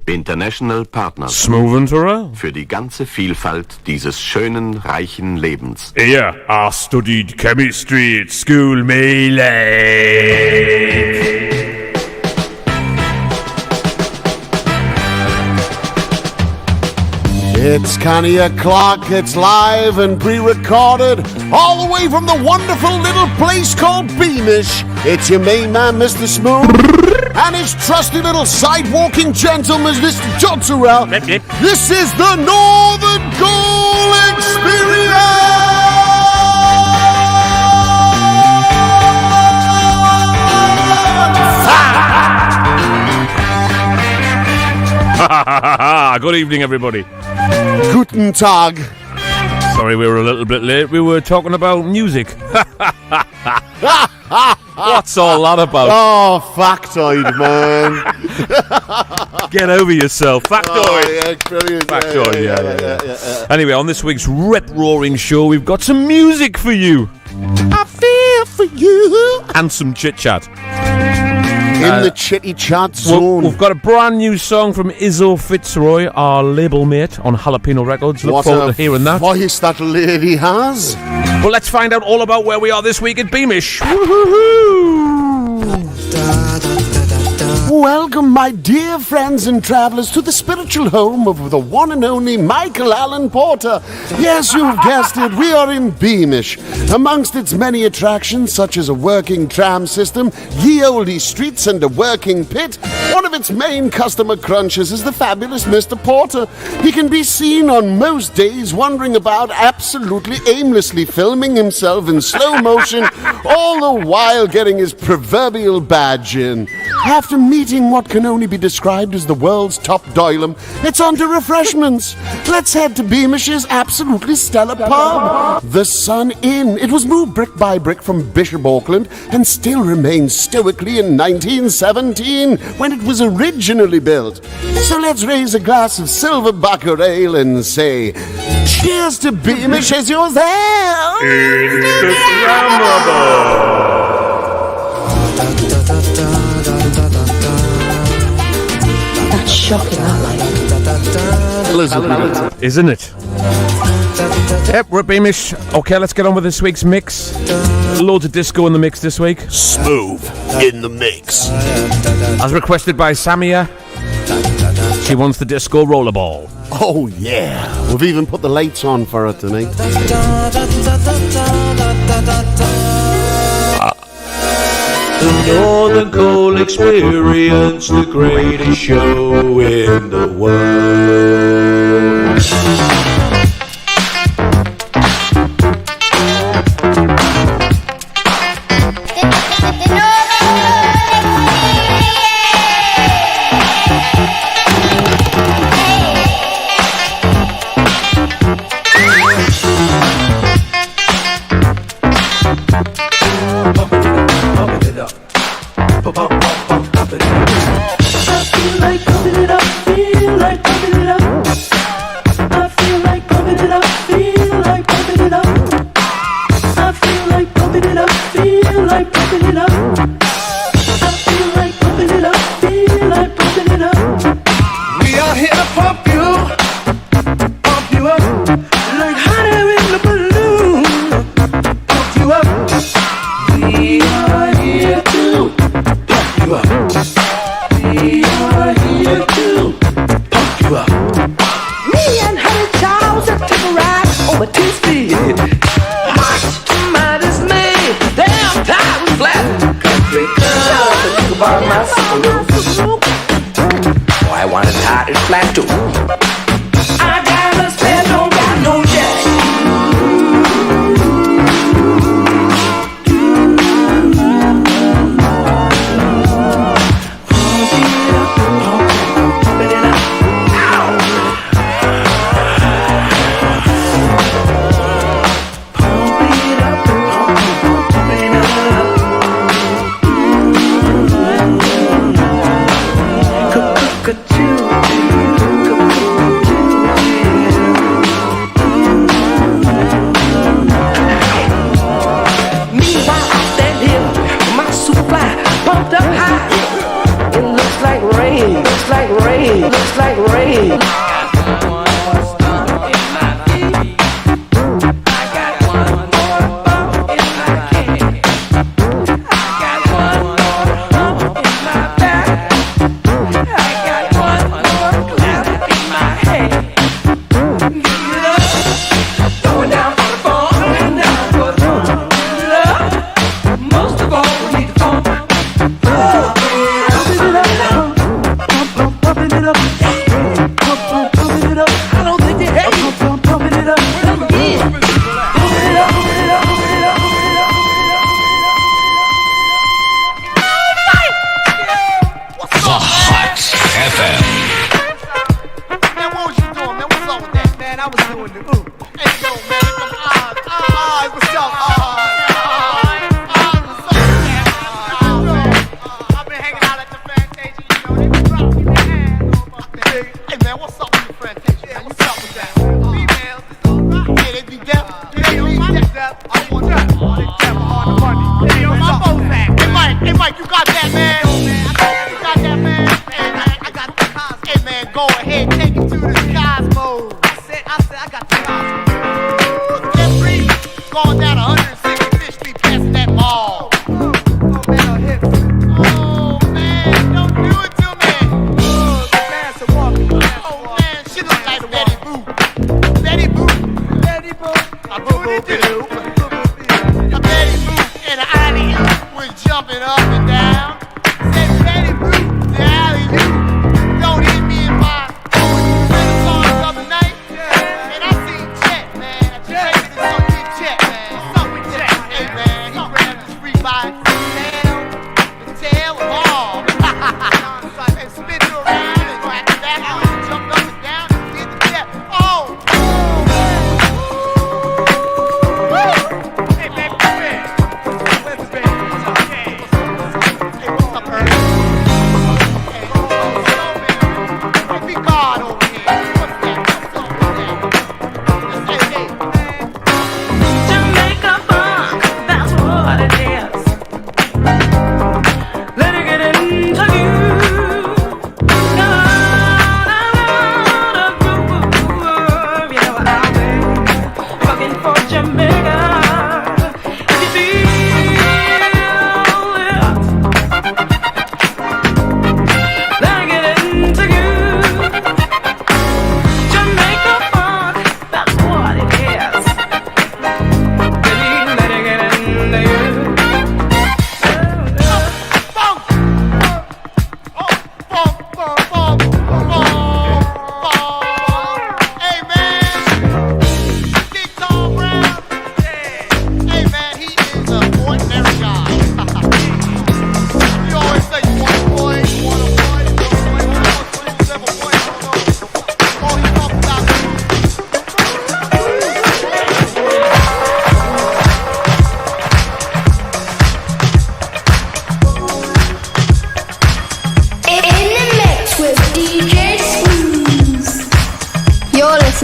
International Partners. Smoove and Turrell. Für die ganze Vielfalt dieses schönen, reichen Lebens. Yeah, I studied chemistry at school, me late. It's Connie o'clock, it's live and pre-recorded, all the way from the wonderful little place called Beamish. It's your main man, Mr. Smoove, and his trusty little side-walking gentleman, Mr John Turrell. This is the Northern Goal Experience! Good evening, everybody. Guten Tag. Sorry, we were a little bit late. We were talking about music. What's all that about? Oh, factoid, man. Get over yourself. Factoid. Oh, yeah, brilliant. Factoid, yeah. Anyway, on this week's rip-roaring show, we've got some music for you. I feel for you. And some chit-chat. In the chitty chat zone. We've got a brand new song from Izzo Fitzroy, our label mate on Jalapeno Records. Look forward to hearing that. What voice that lady has. But let's find out all about where we are this week at Beamish. Woo-hoo-hoo. Welcome, my dear friends and travellers, to the spiritual home of the one and only Michael Allen Porter. Yes, you've guessed it, we are in Beamish. Amongst its many attractions, such as a working tram system, ye olde streets and a working pit, one of its main customer crunches is the fabulous Mr. Porter. He can be seen on most days wandering about absolutely aimlessly filming himself in slow motion, all the while getting his proverbial badge in. After meeting what can only be described as the world's top doilum, it's on to refreshments. Let's head to Beamish's absolutely stellar pub, the Sun Inn. It was moved brick by brick from Bishop Auckland and still remains stoically in 1917 when it was originally built. So let's raise a glass of silver bucker ale and say, cheers to Beamish as yours there. That's shocking, that Isn't it? Yep, we're at Beamish. Okay, let's get on with this week's mix. Loads of disco in the mix this week. Smoove in the mix. As requested by Samia, she wants the disco rollerball. Oh yeah, we've even put the lights on for her tonight. The Northern Coal Experience, the greatest show in the world. I want it hot and flat too. I got a spare, don't got no jack.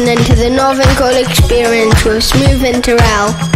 listening to the Northern Call Experience with Smoove and Turrell.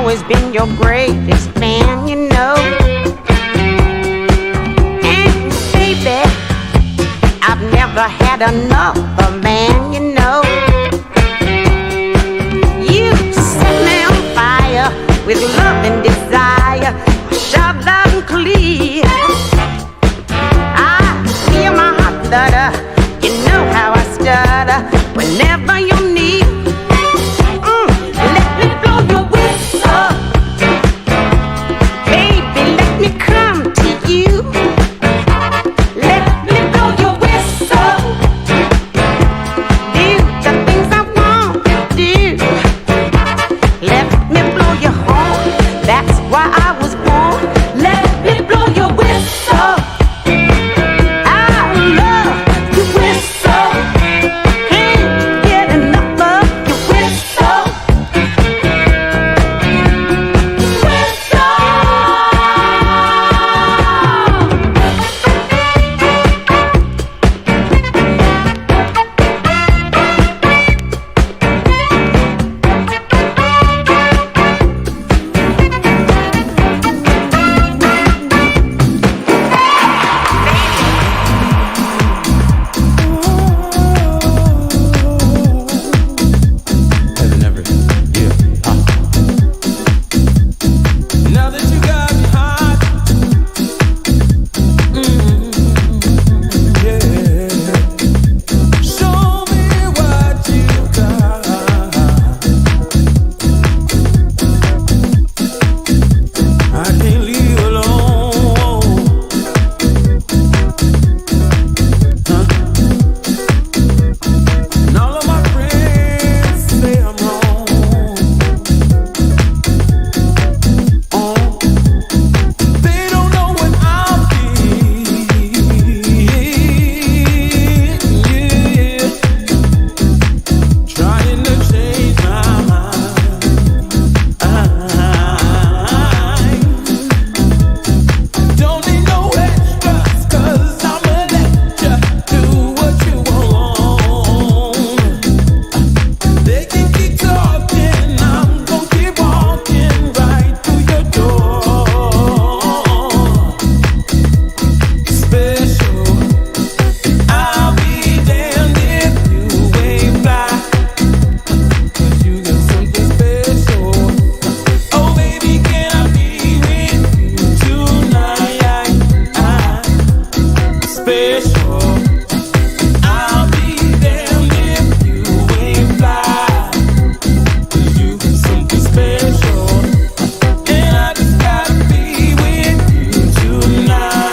always been your greatest fan, you know. And baby, I've never had another man, you know. You set me on fire with love and desire, shout loud and clear. I feel my heart flutter, you know how I stutter whenever you're near. Let me blow your whistle, baby, let me come to you. Let me blow your whistle, do the things I want to do. Let me blow your horn, that's why I was born. Let me blow your whistle, I love your whistle. Can't get enough of your whistle. Now that you got me hot, yeah. Show me what you got. I can't leave alone. And all of my friends say I'm wrong. They don't know what I'll be. Yeah. Trying to change my mind. Don't need no extras, 'cause I'ma let you do what you want. They can keep talking, I'm gon' keep walking right through your door. Special, I'll be damned if you ain't fly, 'cause you got something special. Oh baby, can I be with you tonight? Special, I'll be damned if you ain't fly, 'cause you got something special. And I just gotta be with you tonight.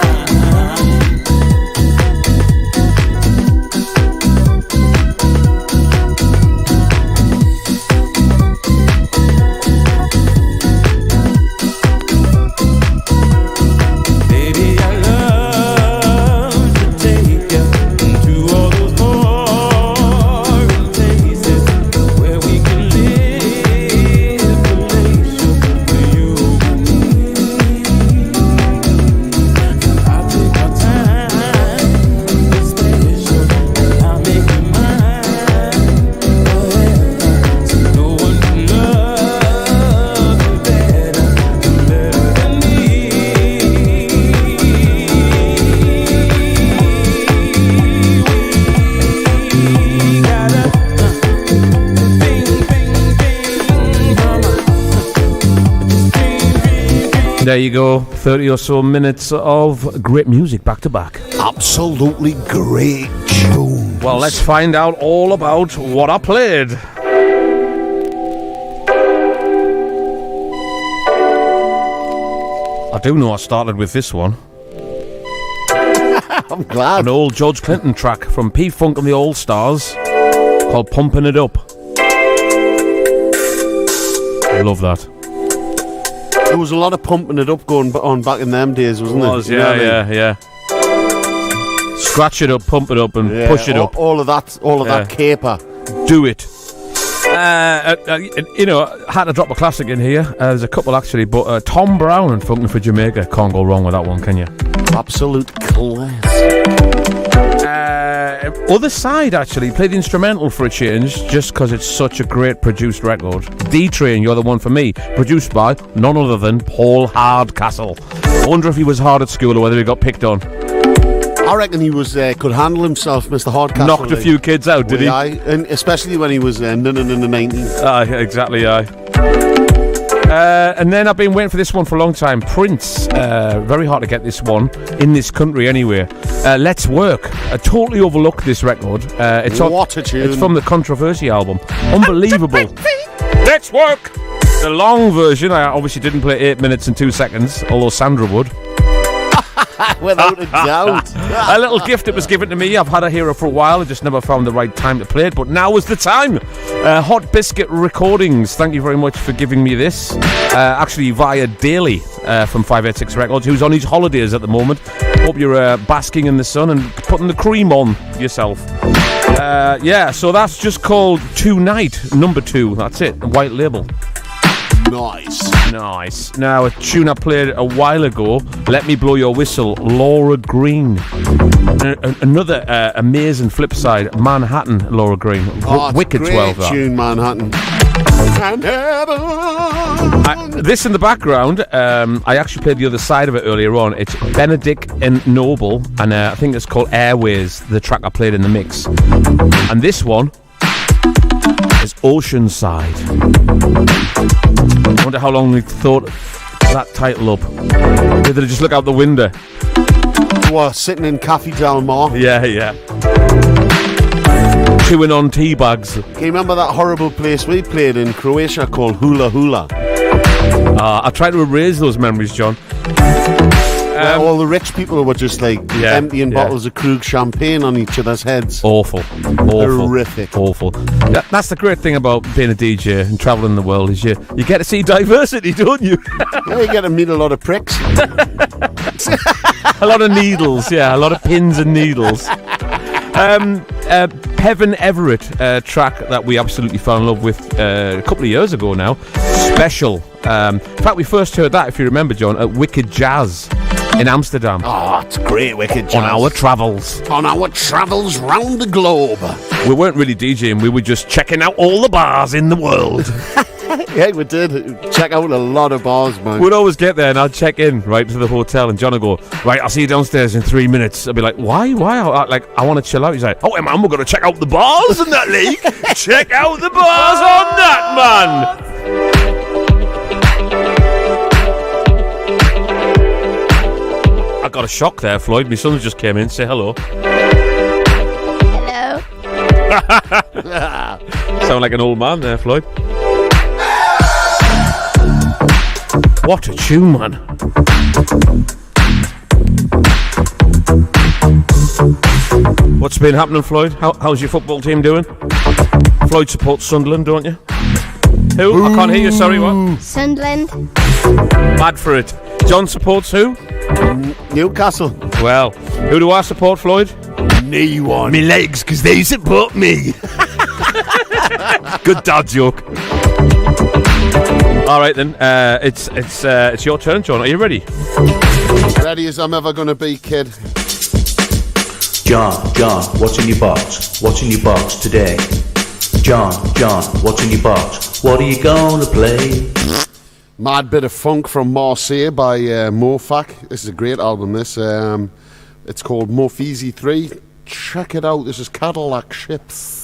Baby, I love to take you to all those foreign places where we can live palatial for you and me. I'll take our time, it's special, I'll make you mine forever. So no one can love you better than me. There you go, 30 or so minutes of great music back to back. Absolutely great tune. Well, let's find out all about what I played. I do know I started with this one. I'm glad. An old George Clinton track from P-Funk and the All Stars called Pumping It Up. I love that. There was a lot of pumping it up going on back in them days, wasn't there? You know what I mean? yeah. Scratch it up, pump it up, and Yeah, push it up. All of that caper. Do it. You know, I had to drop a classic in here. There's a couple actually, but Tom Brown and Funkin' for Jamaica. Can't go wrong with that one, can you? Absolute class. Other side, actually, play the instrumental for a change, just because it's such a great produced record. D-Train, You're the One for Me, produced by none other than Paul Hardcastle. I wonder if he was hard at school or whether he got picked on. I reckon he was could handle himself, Mr. Hardcastle. Knocked a few kids out, did he? Aye, and especially when he was in the 90s. Aye, exactly, aye. And then I've been waiting for this one for a long time. Prince, very hard to get this one in this country anyway. Let's Work. I totally overlooked this record. What a tune. It's from the Controversy album. Unbelievable. Let's Work. The long version, I obviously didn't play 8 minutes and 2 seconds, although Sandra would. Without a doubt. A little gift that was given to me. I've had her here for a while. I just never found the right time to play it, but now is the time. Hot Biscuit Recordings, thank you very much for giving me this. Actually via Daly from 586 Records, who's on his holidays at the moment. Hope you're basking in the sun and putting the cream on yourself. So that's just called Tonight, number 2. That's it, white label. Nice. Now, a tune I played a while ago, Let Me Blow Your Whistle, Laura Green. Another amazing flip side, Manhattan, Laura Green. Wicked great 12, that. Tune, Manhattan. This in the background, I actually played the other side of it earlier on. It's Benedict and Noble, and I think it's called Airways, the track I played in the mix. And this one is Oceanside. I wonder how long we thought that title up. Did they just look out the window? What, sitting in Cafe Del Mar? Yeah. Chewing on tea bags. Can you remember that horrible place we played in Croatia called Hula Hula? I tried to erase those memories, John. Where all the rich people were just like emptying bottles of Krug champagne on each other's heads. Awful. Horrific. Awful. That's the great thing about being a DJ and travelling the world is you get to see diversity, don't you? Yeah, you get to meet a lot of pricks. A lot of needles, a lot of pins and needles. Heaven Everett, track that we absolutely fell in love with a couple of years ago now. Special. In fact, we first heard that, if you remember, John, at Wicked Jazz in Amsterdam. Oh, it's great, Wicked Jazz. On our travels round the globe. We weren't really DJing, we were just checking out all the bars in the world. Yeah, we did. Check out a lot of bars, man. We'd always get there and I'd check in right to the hotel and John would go, right, I'll see you downstairs in 3 minutes. I'd be like, why? I want to chill out. He's like, oh, man, we're going to check out the bars in that league. Check out the bars on that, man. I got a shock there, Floyd. My son just came in. Say hello. Hello. Sound like an old man there, Floyd. What a tune, man. What's been happening, Floyd? How's your football team doing? Floyd supports Sunderland, don't you? Who? Ooh. I can't hear you, sorry, what? Sunderland. Mad for it. John supports who? Newcastle. Well, who do I support, Floyd? No one. Me legs, because they support me. Good dad joke. All right then, it's your turn, John. Are you ready? Ready as I'm ever gonna be, kid. John, what's in your box? What's in your box today? John, what's in your box? What are you gonna play? Mad bit of funk from Marseille by Mofak. This is a great album. This it's called Morphezy 3. Check it out. This is Cadillac Ships.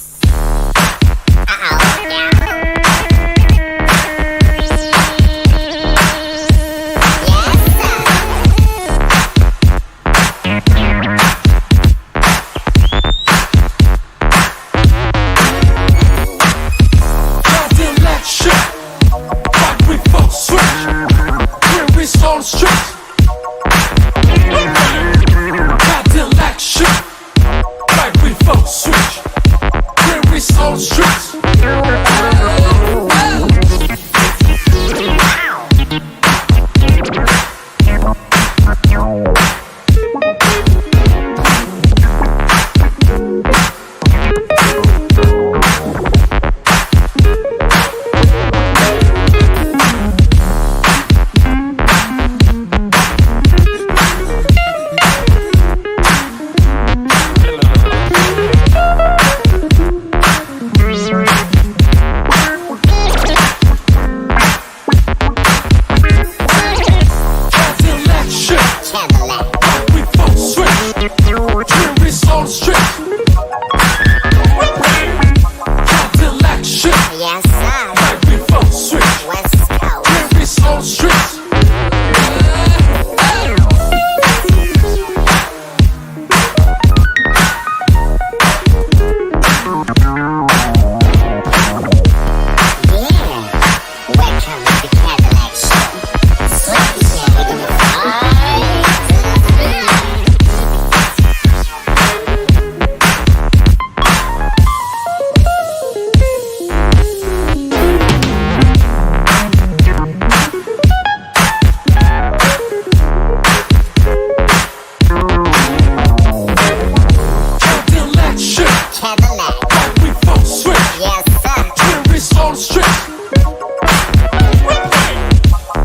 phone switch. Yes, sir. Jewelry's on strip.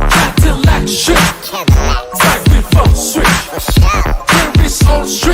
Cadillac shit. Right with phone switch. Jewelry's on strip.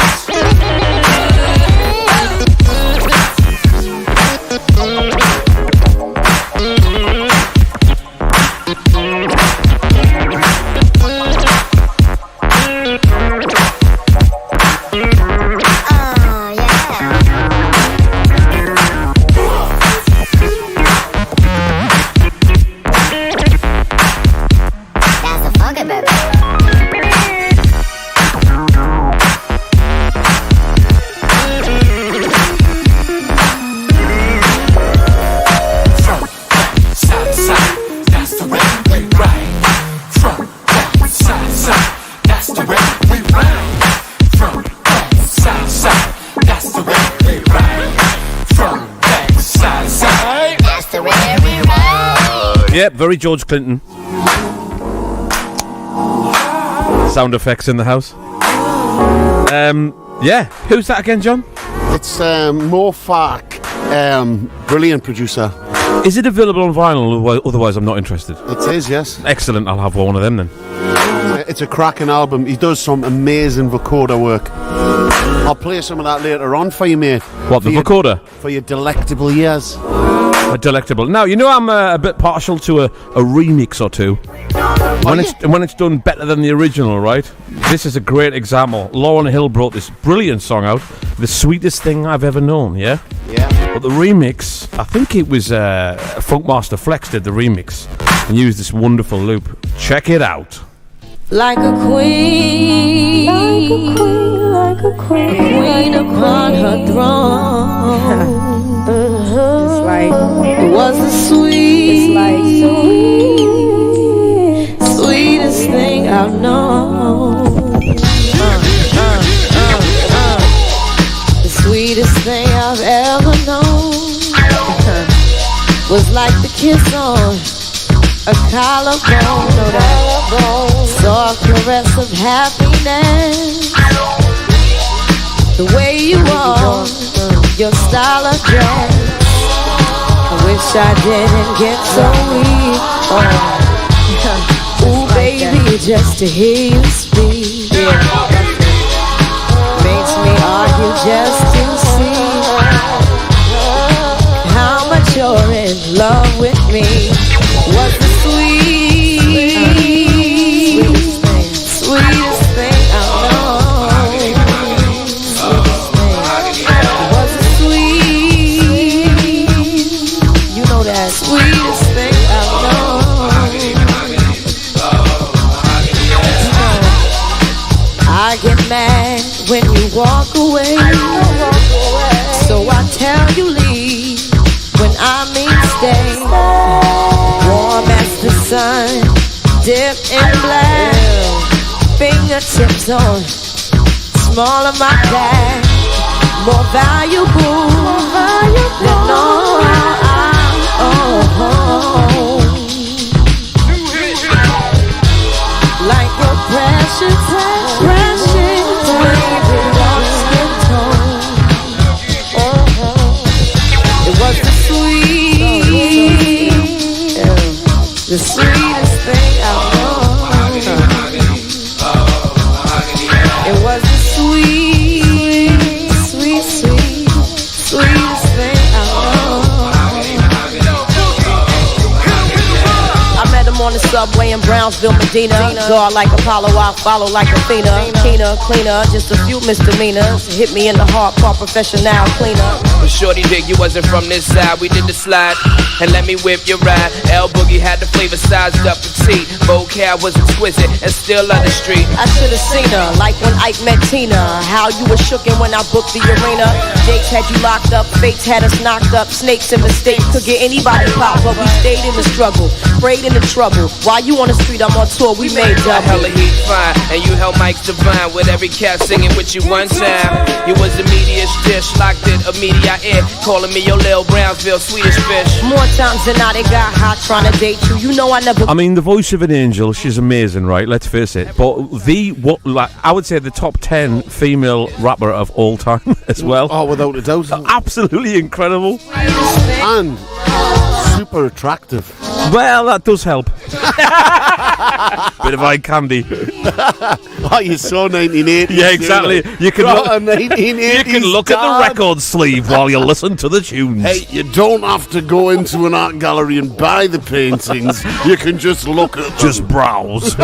Yep, very George Clinton. Sound effects in the house. Yeah, who's that again, John? It's Mo Fark, brilliant producer. Is it available on vinyl? Otherwise, I'm not interested. It is, yes. Excellent, I'll have one of them then. It's a cracking album. He does some amazing vocoder work. I'll play some of that later on for you, mate. What, the vocoder? For your delectable ears. Delectable. Now, you know I'm a bit partial to a remix or two. When it's done better than the original, right? This is a great example. Lauryn Hill brought this brilliant song out, The Sweetest Thing I've Ever Known, yeah? Yeah. But the remix, I think it was Funkmaster Flex did the remix and used this wonderful loop. Check it out. Like a queen, like a queen, like a queen, a queen upon her throne. It's like it was the sweetest thing I've known. The sweetest thing I've ever known was like the kiss on a collarbone, soft caress of happiness. The way you are, your style of dress. I wish I didn't get so weak. Ooh, baby, just to hear you speak makes me argue just to see how much you're in love with me. Was the sweetest thing I know. Was the sweetest thing I know. I get mad when you walk away, so I tell you leave when I mean stay. Warm as the sun, dipped in black, fingertips on small of my back, more valuable than all like your precious baby, dark skin tone. It was the sweetest thing I know. It was the sweetest thing I know. I met him on the subway in Brownsville, Medina. Guard like Apollo, I follow like Athena. Keener, cleaner, just a few misdemeanors. Hit me in the heart, call professional cleaner. Shorty dig, you wasn't from this side. We did the slide and let me whip your ride. L Boogie had the flavor sized up petite. Vocab was exquisite and still on the street. I should have seen her, like when Ike met Tina. How you were shookin' when I booked the arena. Jakes had you locked up, fates had us knocked up. Snakes and mistakes could get anybody popped, but we stayed in the struggle, prayed in the trouble. While you on the street, I'm on tour, we made double. Hella heat fine, and you held mics divine with every cat singing with you one time. You was the meatiest dish, locked it, a media my ear, calling me your Lil Brownsville Swedish fish. More times than not, they got hot trying to date you. You know I never. I mean, the voice of an angel, she's amazing, right? Let's face it. But I would say the top 10 female rapper of all time as well. Oh, without a doubt. Absolutely incredible. And super attractive. Well, that does help. Bit of eye candy. Oh, you're so 1980s. Yeah, exactly. You can look, you can look at the dad. record sleeve while you listen to the tunes. Hey, you don't have to go into an art gallery and buy the paintings. You can just look at them. Just browse.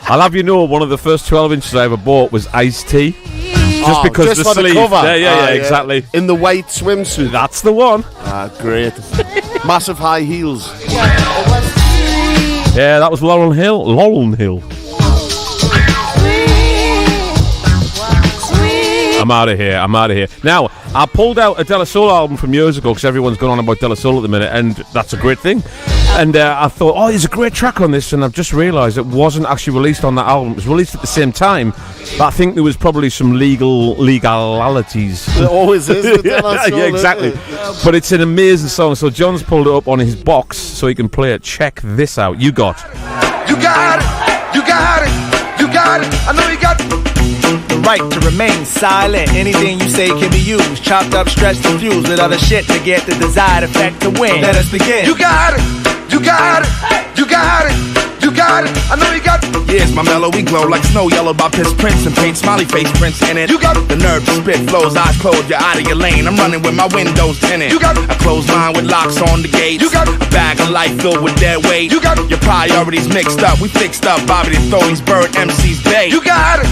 I'll have you know, one of the first 12 inches I ever bought was iced tea. Just because just the for sleeve. the cover. Yeah, exactly. In the white swimsuit. That's the one. Great. Massive high heels. Yeah, that was Laurel Hill. I'm out of here. Now, I pulled out a De La Soul album from years ago because everyone's going on about De La Soul at the minute, and that's a great thing. And I thought, oh, there's a great track on this, and I've just realised it wasn't actually released on that album. It was released at the same time, but I think there was probably some legalities. It always is with De La Soul, yeah, exactly. But it's an amazing song. So John's pulled it up on his box so he can play it. Check this out. You got it. I know you got the right to remain silent. Anything you say can be used, chopped up, stretched, and fused with other shit to get the desired effect to win. Let us begin. You got it. I know you got it. Here's my mellow, we glow like snow yellow by piss prints and paint smiley face prints in it. You got it. The nerve to spit flows, eyes closed, you're out of your lane. I'm running with my windows tinted. You got it. I close mine with locks on the gates. You got it. A bag of life filled with dead weight. You got it. Your priorities mixed up, we fixed up. Bobby the throw these bird MC's bait. You got it.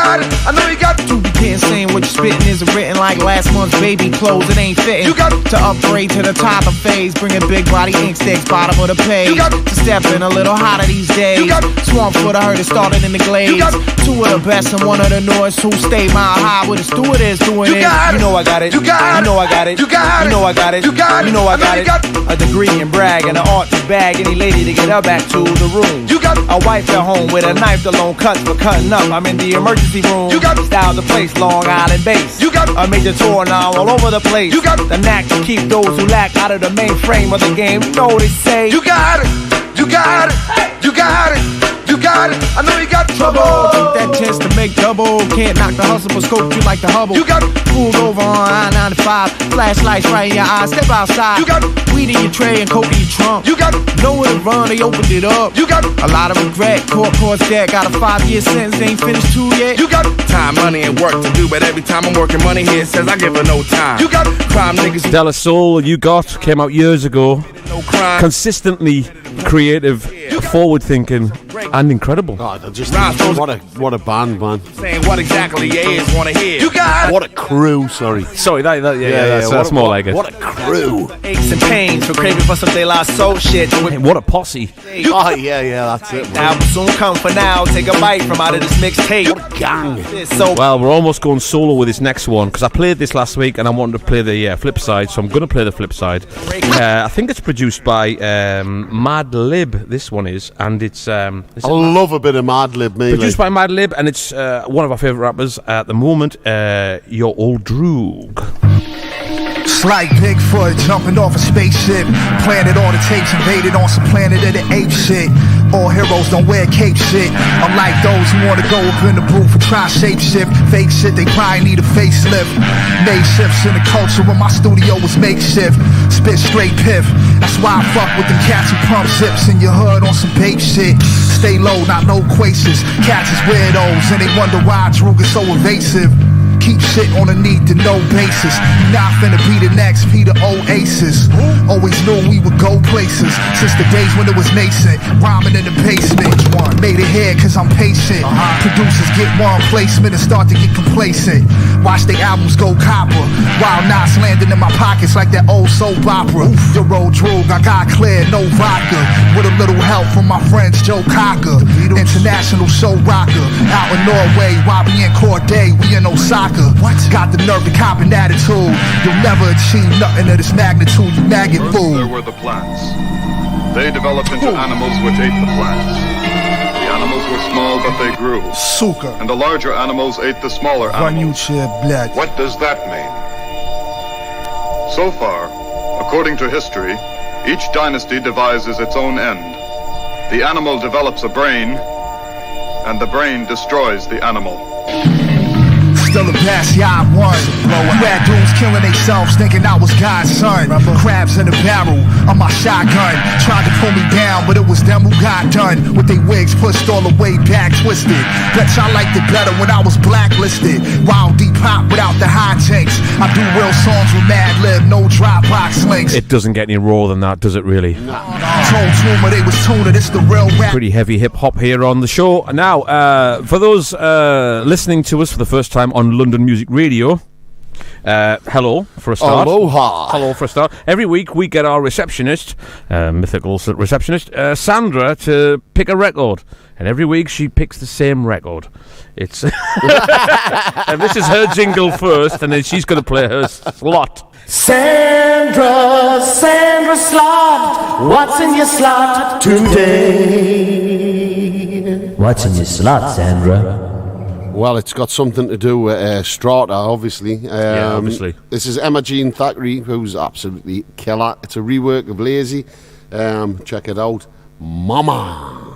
I know you got it. To begin saying what you're spitting isn't written like last month's baby clothes. It ain't fitting. You got it. To upgrade to the top of phase, bringing big body ink sticks bottom of the page. You got it. To step in a little hotter these days. You got it. Swamp foot, I heard it started in the glades. You got it. Two of the best and one of the newest who stay mile high with a stewardess doing it. You know I got it. You know I got it. You know I got it. You know I got it. A degree in brag and an art to bag any lady to get her back to the room. You got it. A wife at home with a knife alone cuts for cutting up. I'm in the emergency room. You got it. Style to place, Long Island base. You got it. A major tour now all over the place. You got it. The knack to keep those who lack out of the mainframe of the game. You know what they say. You got it. I know you got trouble. Take that chance to make double. Can't knock the hustle, but scope you like the Hubble. You got it. Pulled over on I-95. Flashlights right in your eyes. Step outside. You got it. Weed in your tray and coke in your trunk. You got it. Nowhere to run, they opened it up. You got it. A lot of regret. Court debt. Got a 5-year sentence. Ain't finished 2 yet. You got it. Time, money, and work to do, but every time I'm working money here, it says I give her no time. You got it. Crime niggas. De La Soul, You Got, came out years ago. No crime. Consistently creative, forward-thinking, and incredible. God, just what a band, man. Saying what exactly your ears want to hear. You got it. What a crew, sorry. Sorry, that's more like it. What a crew. Aches and pains for craving for some De La Soul shit. Hey, what a posse. Oh, yeah, that's it, man. Album soon come for now. Take a bite from out of this mixtape. What a gang. So well, we're almost going solo with this next one because I played this last week and I wanted to play the flip side, so I'm going to play the flip side. I think it's produced by Mad Lib. This one is, and it's. I love a bit of Mad Lib, mate. Produced by Mad Lib, and it's one of our favourite rappers at the moment. Your Old Droog. It's like Bigfoot jumping off a spaceship, planted all the tapes, invaded on some planet of the ape shit. All heroes don't wear cape shit. I'm like those who wanna go up in the booth and try shape shift. Fake shit, they probably need a facelift. Made shifts in the culture when my studio was makeshift. Spit straight piff. That's why I fuck with them cats who pump zips in your hood on some babe shit. Stay low, not loquacious. Cats is weirdos and they wonder why Droog is so evasive. Keep shit on a need-to-know basis. Not finna be the next Peter Oasis. Always knew we would go places since the days when it was nascent. Rhyming in the basement. Made it here cause I'm patient. Producers get one placement and start to get complacent. Watch their albums go copper. While knots landing in my pockets like that old soap opera. Your Old Droog, I got clear, no vodka. With a little help from my friends Joe Cocker. International show rocker. Out in Norway while we in Corday, we in Osaka. What? Got the nerve to cop an attitude. You'll never achieve nothing of this magnitude, you maggot fool. There were the plants. They developed into animals which ate the plants. The animals were small, but they grew. Сука. And the larger animals ate the smaller animals. Вонючая, блядь. What does that mean? So far, according to history, each dynasty devises its own end. The animal develops a brain, and the brain destroys the animal. Still the best, yeah, I won. You had dudes killing themselves thinking I was God's son. Crabs in a barrel on my shotgun. Tried to pull me down, but it was them who got done. With their wigs pushed all the way back, twisted. Bet y'all liked it better when I was blacklisted. Wild deep hop without the high takes. I do real songs with Mad Lib, no Dropbox links. It doesn't get any rawer than that, does it really? Told Tumor they was tuning, it's the real rap. Pretty heavy hip-hop here on the show. Now, for those listening to us for the first time on London Music Radio, hello for a start. Aloha. Hello for a start. Every week we get our receptionist, mythical receptionist, Sandra, to pick a record. And every week she picks the same record. It's and this is her jingle first, and then she's going to play her slot. Sandra Slot, what's in your slot today? What's in your slot, Sandra? Well, it's got something to do with Strata, obviously. Yeah, obviously. This is Emma Jean Thackeray, who's absolutely killer. It's a rework of Lazy. Check it out. Mama.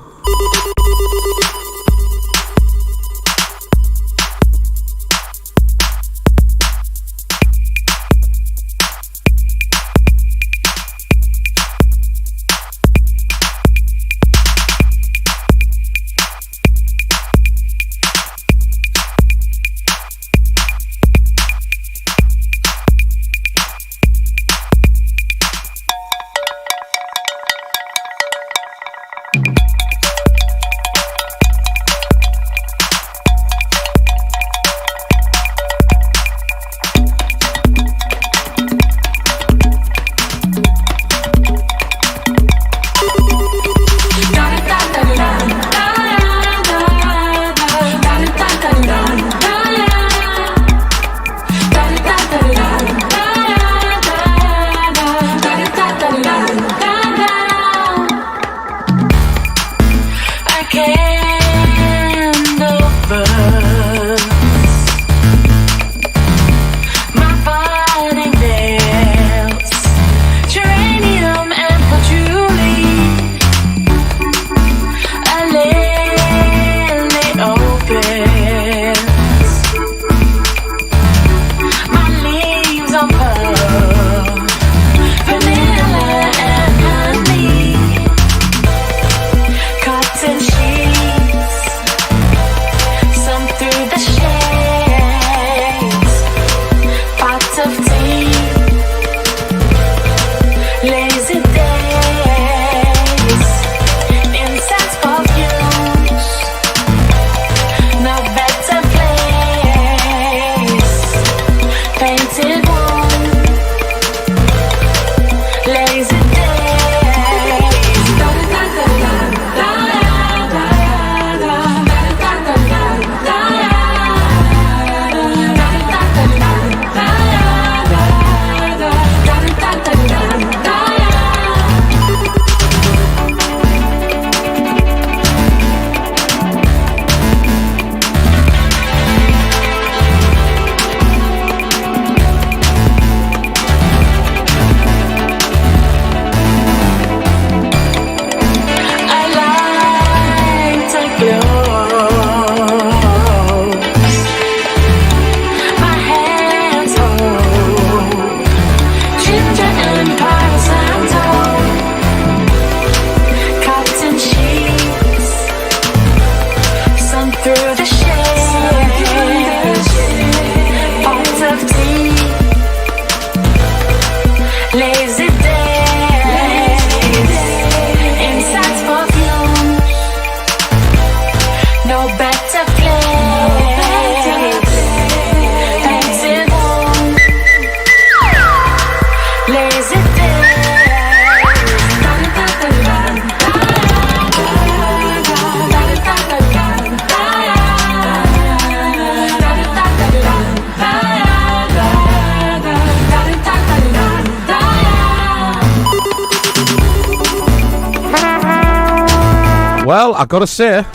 Well, I gotta say,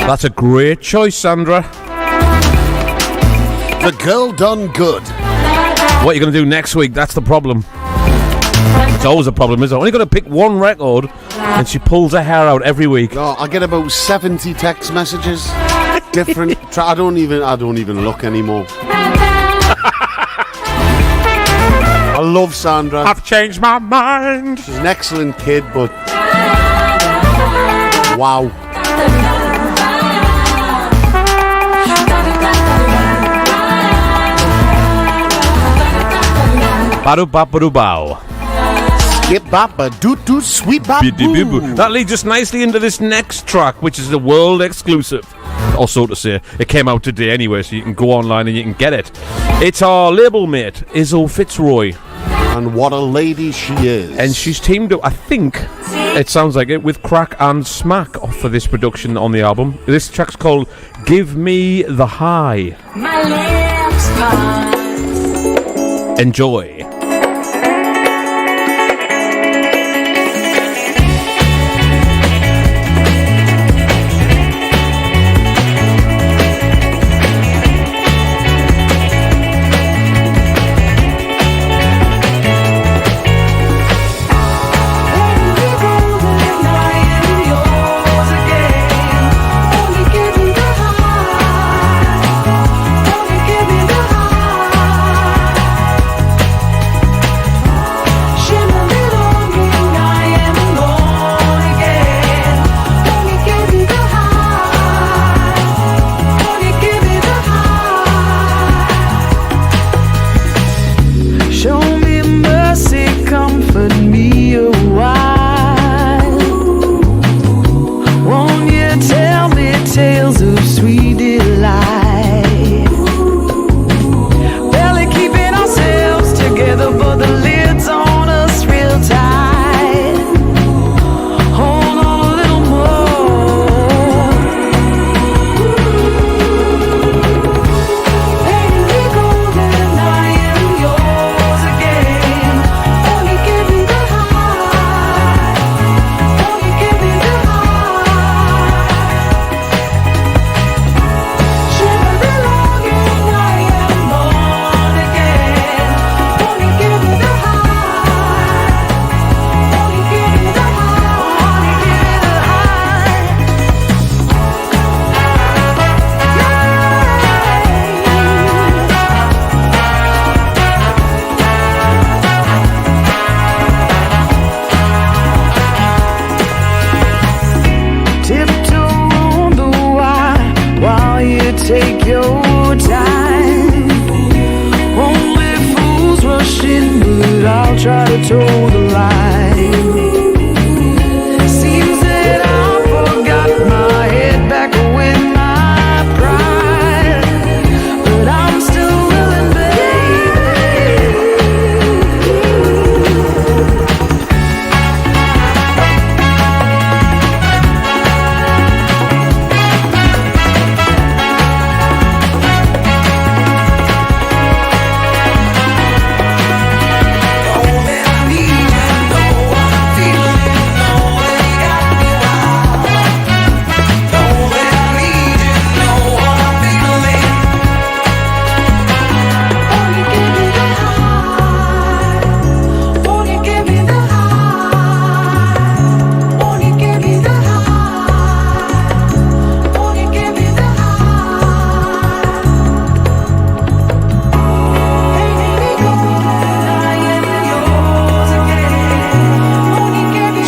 That's a great choice, Sandra. The Girl Done Good. What are you going to do next week? That's the problem. It's always a problem, isn't it? Only going to pick one record, and she pulls her hair out every week. Oh, I get about 70 text messages. Different. I don't even look anymore. I love Sandra. I've changed my mind. She's an excellent kid, but wow. Ba-do-ba-ba-do-bow. Skip bapa doo doo sweet bop boo. That leads us nicely into this next track, which is a world exclusive. Or so to say. It came out today anyway, so you can go online and you can get it. It's our label mate, Izzo Fitzroy. And what a lady she is. And she's teamed up, I think, it sounds like it, with Crack and Smack for this production on the album. This track's called Give Me the High. My lips parted. Enjoy.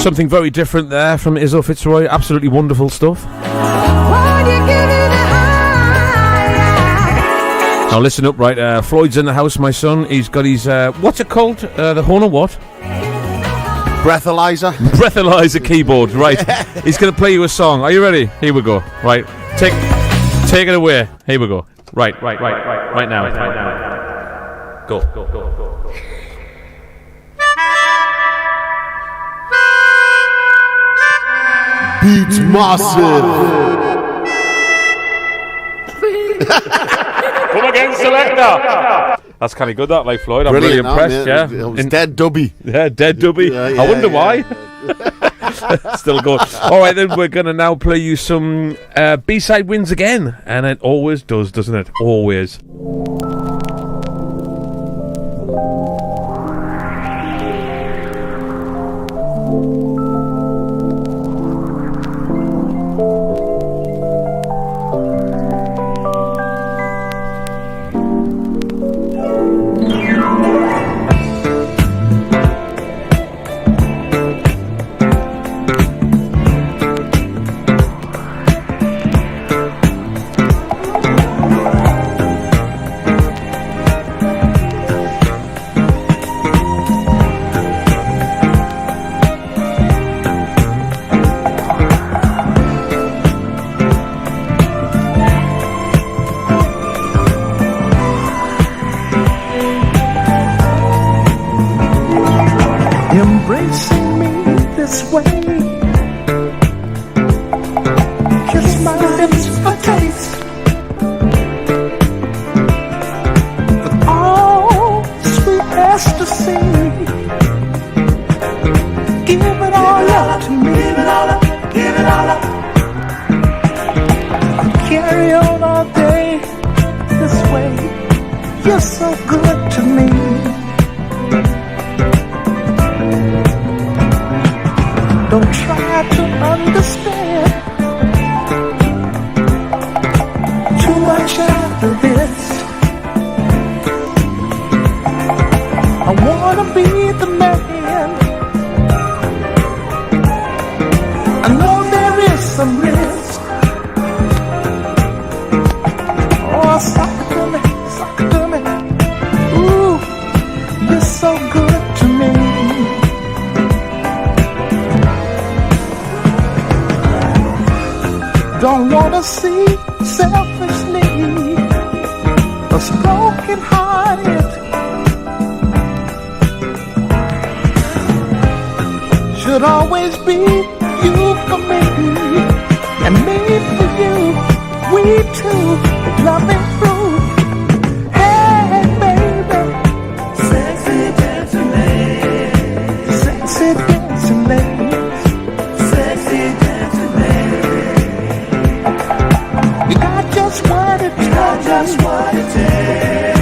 Something very different there from Izzo Fitzroy. Absolutely wonderful stuff. Now listen up, right? Floyd's in the house, my son. He's got his, what's it called? The Horner what? Breathalyzer. Breathalyzer keyboard, right. He's going to play you a song. Are you ready? Here we go. Right. Take it away. Here we go. Right now. Go. Beats massive. Come again, selector. That's kind of good, that, like, Floyd. I'm really impressed, yeah. It was dead dubby. Yeah, dead dubby. I wonder why. Still going. All right, then we're going to now play you some B-side wins again. And it always does, doesn't it? Always. Embracing me this way, kiss my lips for taste, with all sweet ecstasy. Give it all up to me, give it all up, give it all up. Carry on all day this way. You're so good to me. Don't try to understand too much after this. I wanna be the man. I know there is some risk. Oh, suck it to me. Ooh, you're so good to me. Don't wanna see selfishly us broken hearted. Should always be you for me and me for you. We two loving through. Hey baby, sexy dancing ladies, sexy dancing ladies, sexy dancing ladies. Just what it takes, just what it takes,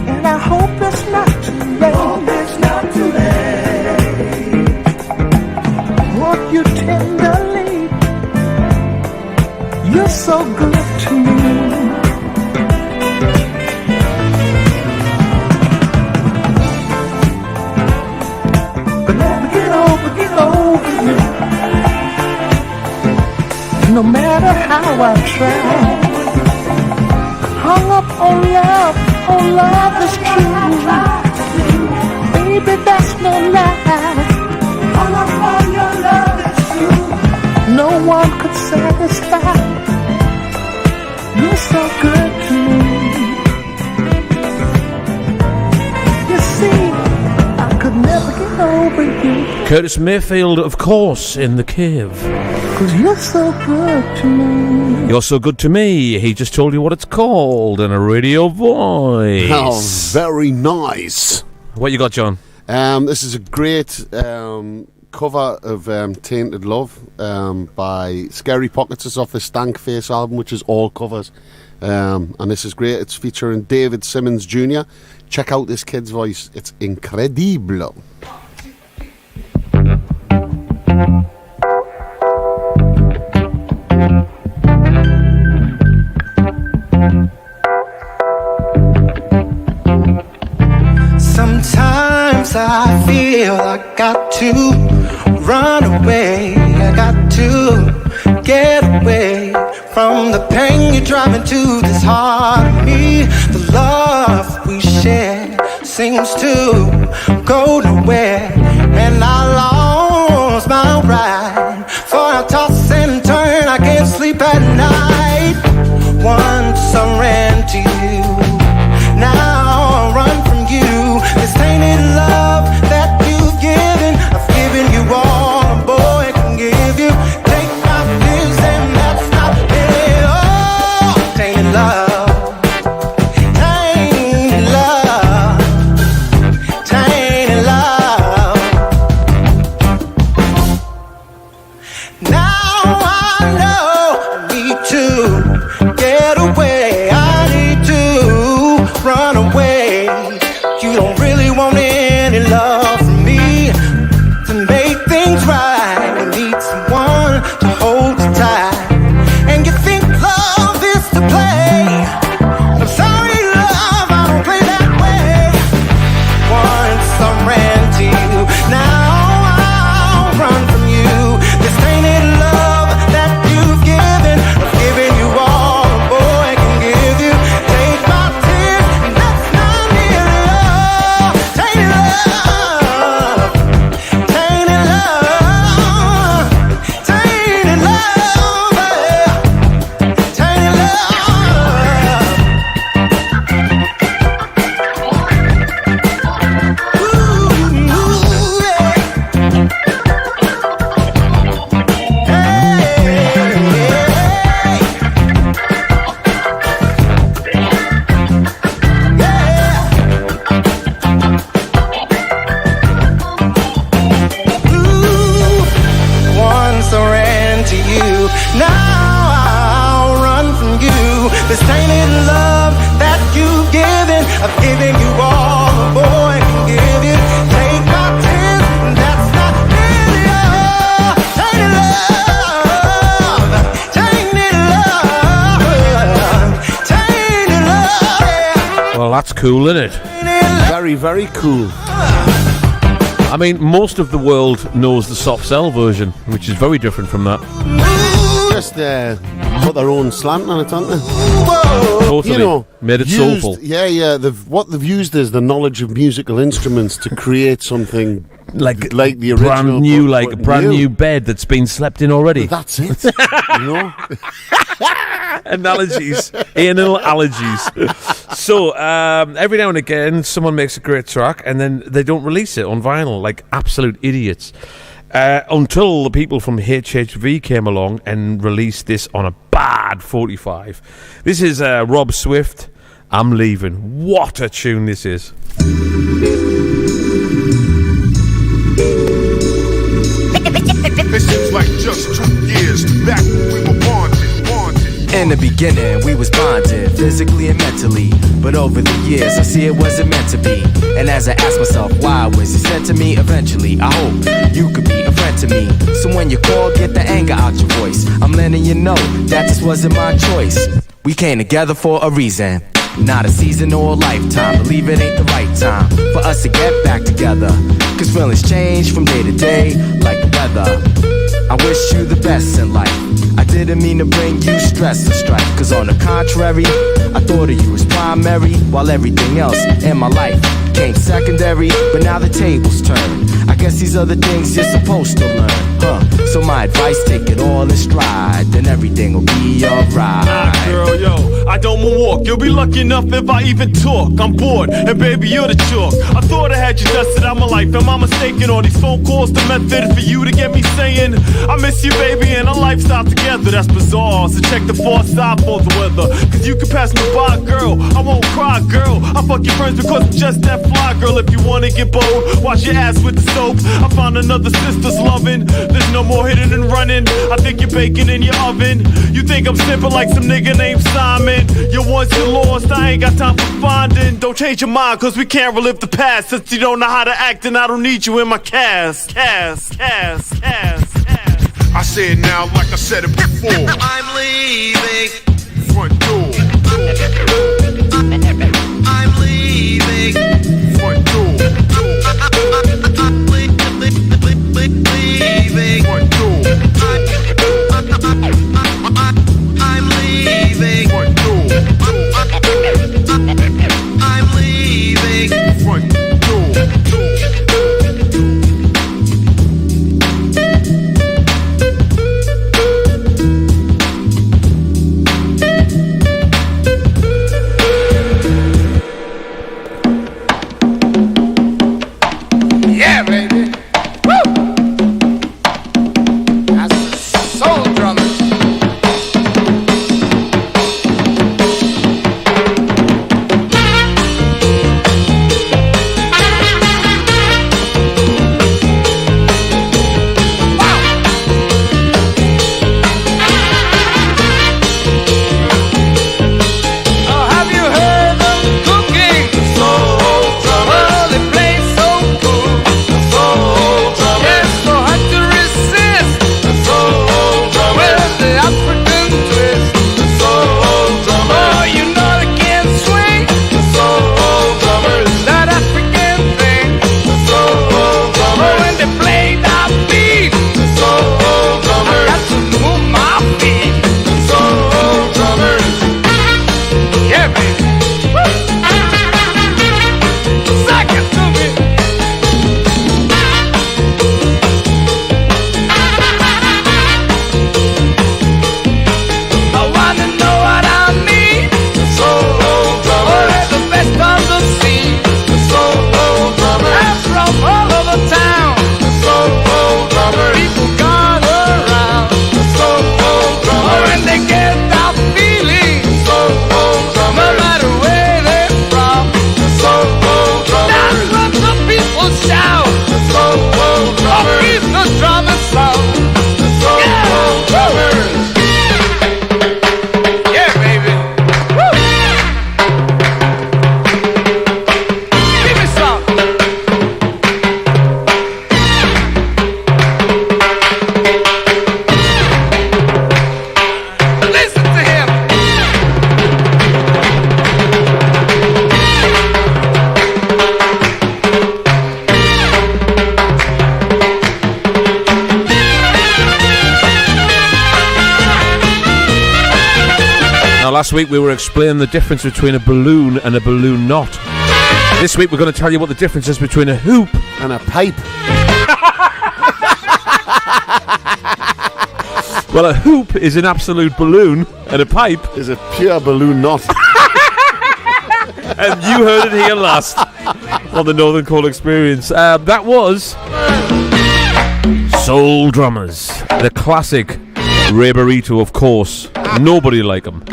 and I hope it's not too late. Hope it's not too late. Want you tenderly, you're so good to me. But let me get over you. No matter how I try, hung up on love is true. Baby, that's no lie. Hung up on your love is true. No one could satisfy. You're so good to me. You see, I could never get over you. Curtis Mayfield, of course, in the cave. 'Cause you're so good to me. You're so good to me. He just told you what it's called in a radio voice. Oh, very nice. What you got, John? This is a great cover of Tainted Love by Scary Pockets. It's off the Stank Face album, which is all covers. And this is great. It's featuring David Simmons Jr. Check out this kid's voice. It's incredible. Sometimes I feel I got to run away. I got to get away from the pain you're driving to this heart of me. The love we share seems to go nowhere, and I lost my ride. For a toss and turn, I can't sleep at night. Once I ran to you, now I run from you. This tainted love that you've given, I've given you all a boy can give you. Take my fears and that's not it. Oh, tainted love, tainted love, tainted love. cool, isn't it? Very, very cool. I mean, most of the world knows the soft cell version, which is very different from that. Just put their own slant on it, haven't they? Totally. You know, made it soulful. Yeah. What they've used is the knowledge of musical instruments to create something like the original, brand new bed that's been slept in already. That's it. You know. Analogies, anal allergies. So every now and again, someone makes a great track, and then they don't release it on vinyl, like absolute idiots. Until the people from HHV came along and released this on a bad 45. This is Rob Swift, I'm Leaving. What a tune this is. It seems like just 2 years back when we were bonded. In the beginning, we was bonded, physically and mentally. But over the years, I see it wasn't meant to be. And as I ask myself, why was it sent to me eventually? I hope you could be a friend to me. So when you call, get the anger out your voice. I'm letting you know that this wasn't my choice. We came together for a reason. Not a season or a lifetime. Believe it ain't the right time for us to get back together. Cause feelings change from day to day, like the weather. I wish you the best in life. I didn't mean to bring you stress or strife. Cause on the contrary, I thought of you as primary, while everything else in my life came secondary. But now the tables turn. I guess these are the things you're supposed to learn, huh? So my advice, take it all in stride, then everything will be alright. Girl, yo, I don't walk. You'll be lucky enough if I even talk. I'm bored, and baby, you're the chalk. I thought I had you dusted out my life. Am I mistaken? All these phone calls, the method for you to get me saying I miss you, baby, and our lifestyle together. That's bizarre, so check the far side for the weather. Cause you can pass me by, girl. I won't cry, girl. I fuck your friends because I'm just that fly, girl. If you wanna get bold, wash your ass with the soap. I found another sister's loving. There's no more hitting and running. I think you're baking in your oven. You think I'm simple like some nigga named Simon. You're once you're lost, I ain't got time for finding. Don't change your mind, cause we can't relive the past. Since you don't know how to act, and I don't need you in my cast. I say it now like I said it before. I'm leaving. Front door. I'm leaving. Front door. I'm leaving. Front door. I'm leaving. Front door. I'm leaving. Front door. Last week we were explaining the difference between a balloon and a balloon knot. This week we're going to tell you what the difference is between a hoop and a pipe. Well, a hoop is an absolute balloon, and a pipe is a pure balloon knot. And you heard it here last on the Northern Call Experience. That was Soul Drummers, the classic Ray Burrito, of course. Nobody like him.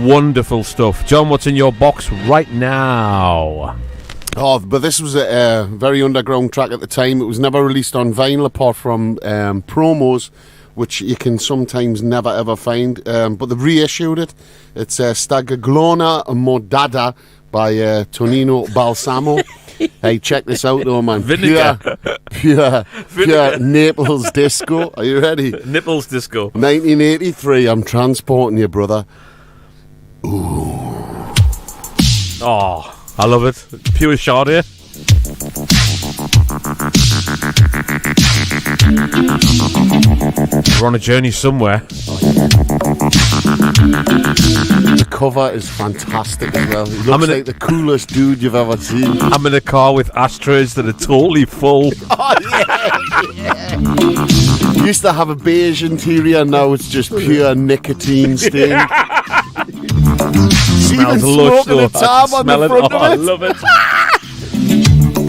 Wonderful stuff. John, what's in your box right now? Oh, but this was a very underground track at the time. It was never released on vinyl apart from promos, which you can sometimes never ever find. But they've reissued it. It's Stagaglona Modada by Tonino Balsamo. Hey, check this out though, man. Pure Naples disco. Are you ready? Nipples disco. 1983, I'm transporting you, brother. Ooh. Oh, I love it. Pure Chardonnay. We're on a journey somewhere. The cover is fantastic as well. He looks like the coolest dude you've ever seen. I'm in a car with ashtrays that are totally full. Oh, yeah. Used to have a beige interior, now it's just pure nicotine stain. Smells lush though. A tab on the front of it. I love it.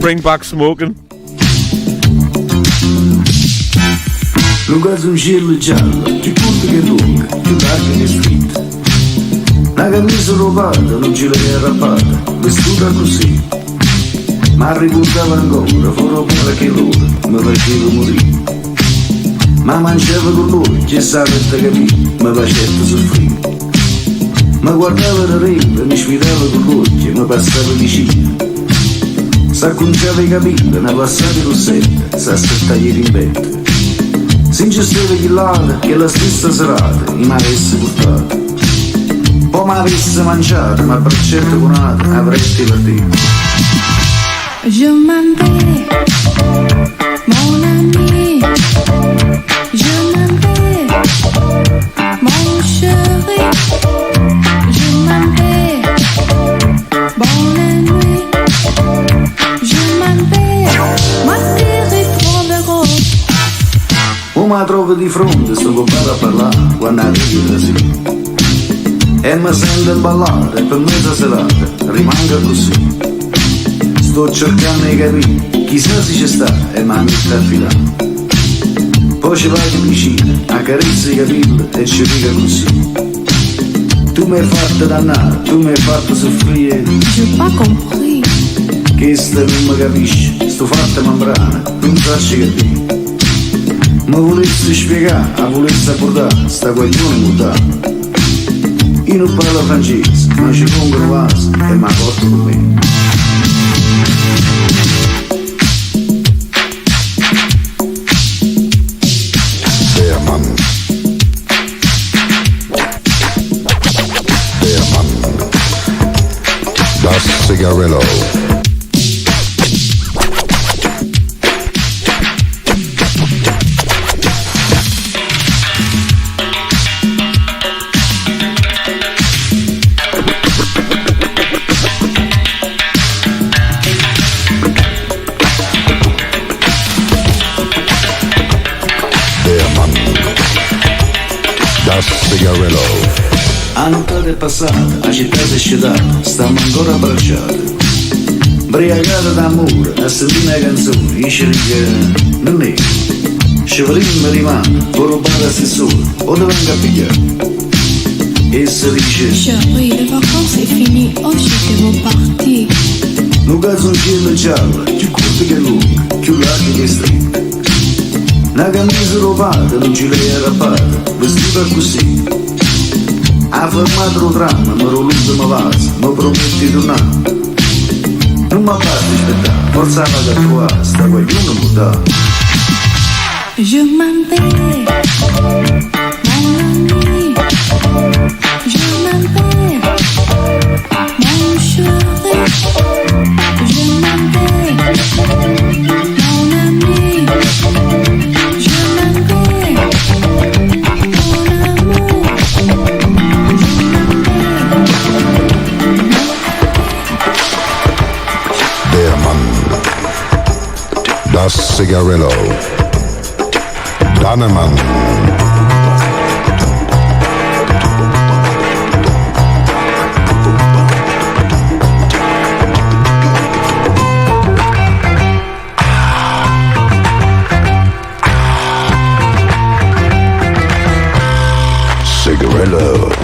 Bring back smoking. Lunga su un cielo giallo, più corto che lunga, più larga che street. Una camisa rubata, non ce l'hai arrappata, vestuta così. Ma ricordava ancora, fuori pure che l'ora, mi faceva morire. Ma mangiava con lui, che sapeva capire, mi faceva soffrire. Ma guardava la rete, mi sfidava con l'occhio, mi passava vicino. S'acconciava i capelli, ne passava i rossetti, s'aspettava i rimbetti. Si ingesteva chillata, che la stessa serata mi avesse portato. Poi mi avesse mangiato, ma braccetto cunato, avresti partito. Je m'en vais, mon ami. Je m'en vais, mon chéri. Je m'en vais, bonne nuit. Je m'en vais, ma ti ritroverò. O mi trovo di fronte, sto con a parlare, quando arrivi da sì. E mi sento ballare, per mezza serata, rimanga così. Sto cercando di capire, chissà se ci sta, e mi mette a filare. Poi ci vai vicino, accarezza i capelli e ci dica così. Tu mi hai fatto dannare, tu mi hai fatto soffrire. J'ai pas compris. Che sta non mi capisci, sto fatta membrana, non faccio capire. Ma volessi spiegare, la volessi portare, sta guaglione mutata. Io non parlo francese, ma ci pongo un vaso e mi porto con me. Das Cigarillo. Cigarillo. Anno è passato, la città si è sciatata, stiamo ancora abbracciati. Briagata d'amore, a sentire una canzone, dice che non è. Scivolino mi rimane, può rubare assessore, o te venga a pigliare. E si dice: Chérie, les vacances c'est fini, oggi devo partire. Non caso un cielo giallo, più corto che lungo, più largo che stretto. Una camisa rubata, non ce l'hai arrappata, vestita così. Ha fermato lo tram, ma l'ultimo vaso, mi prometti di tornare. Non mi basta aspettare, forza la tua, sta guaglione mutata. Je m'en vais, mon ami. Je m'en vais, mon chéri. Je m'en vais, mon ami. Je m'en vais, mon amour. Der Mann. Das Cigarillo. Dannemann. Cigarillo.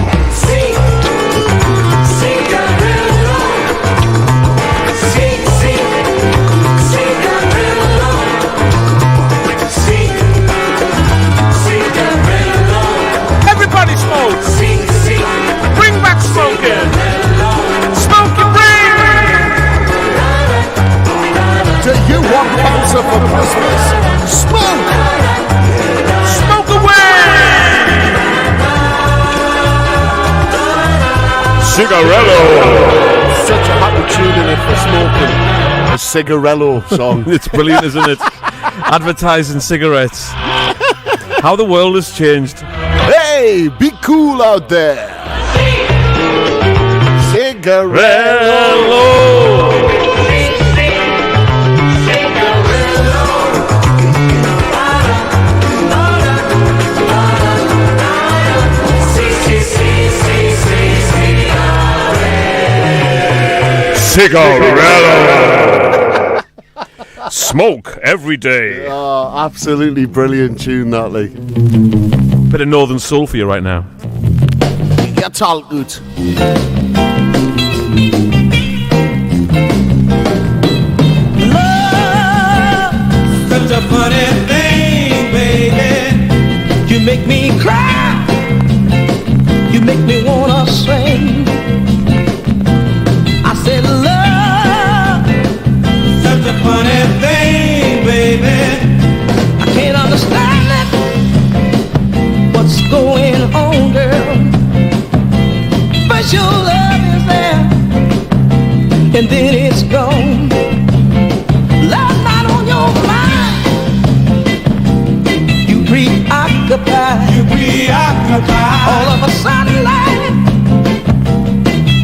Everybody smoke. Bring back smoking. Smoking bring. Do you want cancer for Christmas? Smoke! Smoke away. Cigarello! Such a happy tune in it for smoking. A Cigarello song. It's brilliant, isn't it? Advertising cigarettes. How the world has changed. Hey, be cool out there. Cigarello. Cigarello. Smoke every day. Oh, absolutely brilliant tune, that, Lee. Bit of Northern Soul for you right now. That's all good. Love, such a funny thing, baby. You make me cry. You make me wanna sing. I said love, such a funny thing, baby. I can't understand it. What's going on, girl? But your love is there, and then it's gone. Love not on your mind. You preoccupied. You preoccupied. All of a sudden, like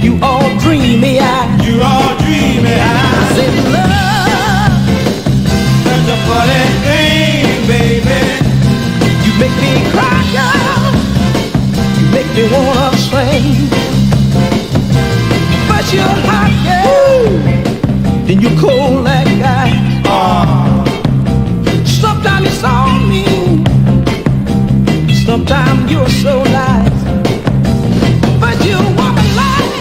you all dreamy eyed. You all dreamy eyed. I said love, such a funny thing, baby. You make me cry, girl. You make me wanna sing. But you're hot, girl. Then you're cold like ice. Sometimes you're so mean. Sometimes you're so nice. But you walk a line.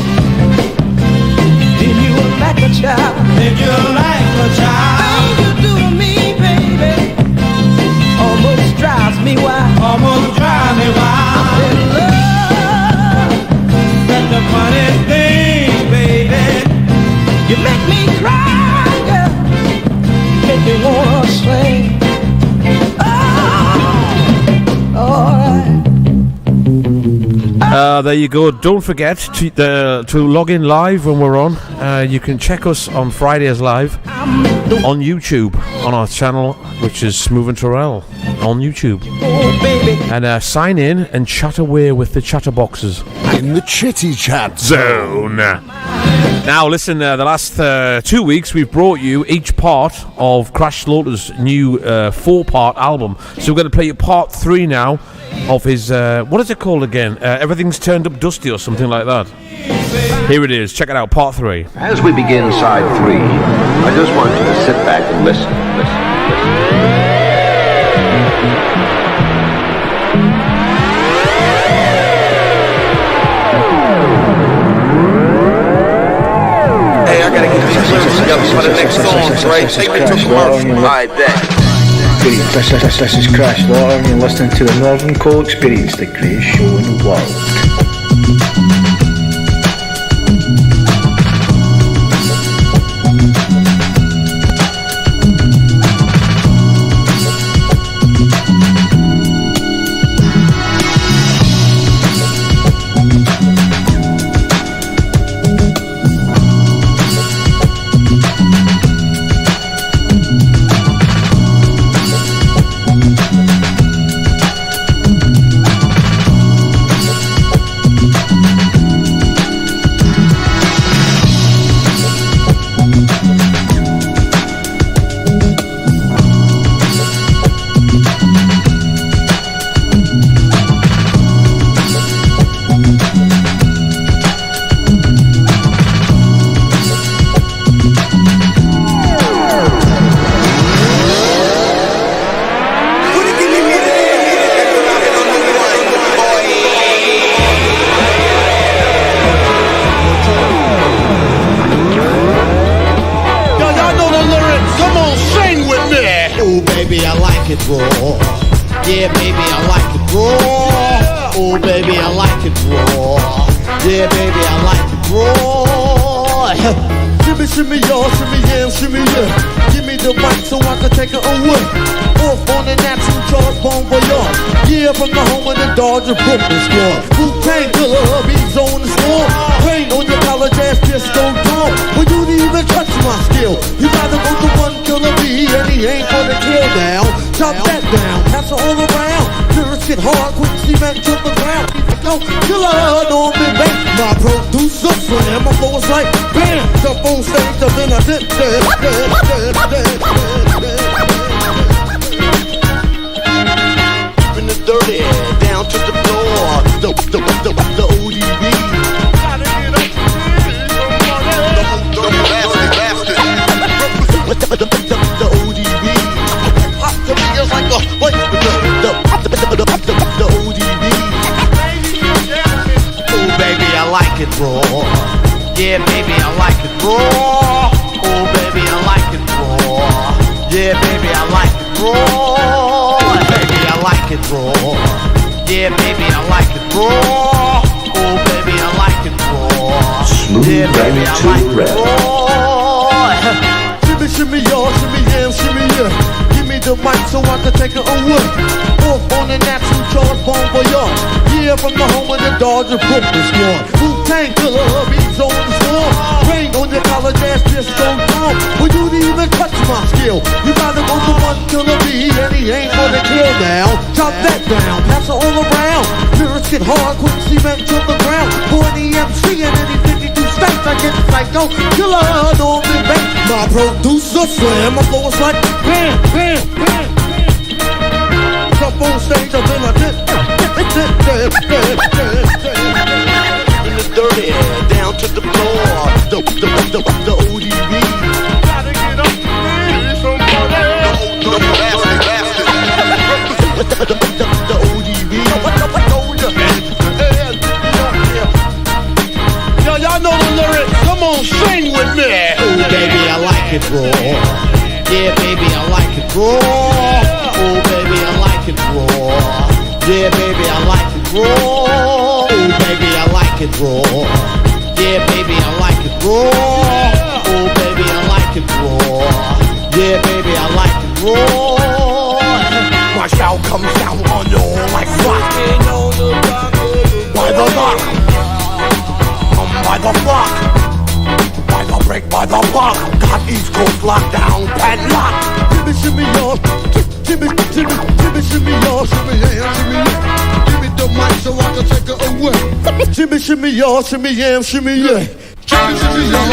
Then you're like a child. Then you're like a child. Things you do to me, baby, almost drives me wild. Almost drives me wild. I said love, such a funny thing, baby. You make me cry, girl. Make me wanna sing. Oh, alright. There you go. Don't forget to log in live when we're on. You can check us on Fridays live on YouTube on our channel, which is Smoove and Turrell on YouTube. And sign in and chat away with the chatterboxes in the chitty chat zone. Now, listen. The last 2 weeks we've brought you each part of Crash Slaughter's new 4-part album. So we're going to play you part 3 now of his what is it called again? Everything's Turned Up Dusty or something like that. Here it is. Check it out. Part 3. As we begin side 3, I just want you to sit back and listen. Hey, I gotta get these lyrics together for the next songs, right? Take me to commercial. I bet. This is Crash Slaughter and you're listening to the Northern Coal Experience, the greatest show in the world. Shimmy, shimmy, y'all, shimmy, yeah, shimmy, yeah. Give me the mic so I can take it away. Off on the natural charge, bon voyage. Yeah, from the home of the Dodger Brooklyn squad. Wu-Tang Killer, he's on the score. Rain on your college ass, just don't talk. When you didn't even touch my skill, you gotta go to one killer B, and he ain't for the kill now. Chop that down, pass it all around. Lyrics get hard, quick cement to the ground. Go killer, on me, back. My producer slam, my flow is like bam. Jump on stage, and then I dip, in the dirty, down to the floor. The ODB. The ODB. To me, it's like the ODB. Oh, baby, I like it raw. Yeah, baby, I like it raw. Oh, baby, I like it raw. Yeah, baby, I like it raw. Baby, I like it raw. Yeah, baby, I like it raw. Oh, baby, I like it raw. Smoove, yeah, baby, I like it red. raw. Shimmy, shimmy, y'all, shimmy, yeah, shimmy, yeah. Give me the mic so I can take it away. Off on the natural charge, bon voyage. Yeah, from the home of the Dodger Brooklyn squad. Wu-Tang Killer, he's on the score. Rain on your college ass, just don't talk. When you didn't even touch my skill, you gotta go to one killer B, and he ain't for the kill now. Chop that down, pass it all around. Lyrics get hard, quick cement to the ground. For any MC and any 52 states, I get psycho killer on me, back. My producer slam, my flow is like bam, bam, bam. Jump on stage, and then I dip. In the dirty, down to the floor. The ODB. Gotta get up to me, somebody. The ODB. Yo, y'all know the lyrics. Come on, sing with me. Oh, baby, I like it raw. Yeah, baby, I like it raw. Oh, baby, I like it raw. Yeah, baby, I like it raw. Oh, baby, I like it raw. Yeah, baby, I like it raw. Oh, baby, I like it raw. Yeah, baby, I like it raw. My shout comes down on you like rock. By the lock, by the block, by the break, by the block. Got East Coast lockdown, padlock. Shimmy, shimmy, y'all. Shimmy, shimmy, shimmy, shimmy, y'all. Shimmy, yeah, shimmy, yeah. Give me the mic so I can take it away. Shimmy, shimmy, y'all. Shimmy, yeah, shimmy, yeah. Shimmy, shimmy, y'all.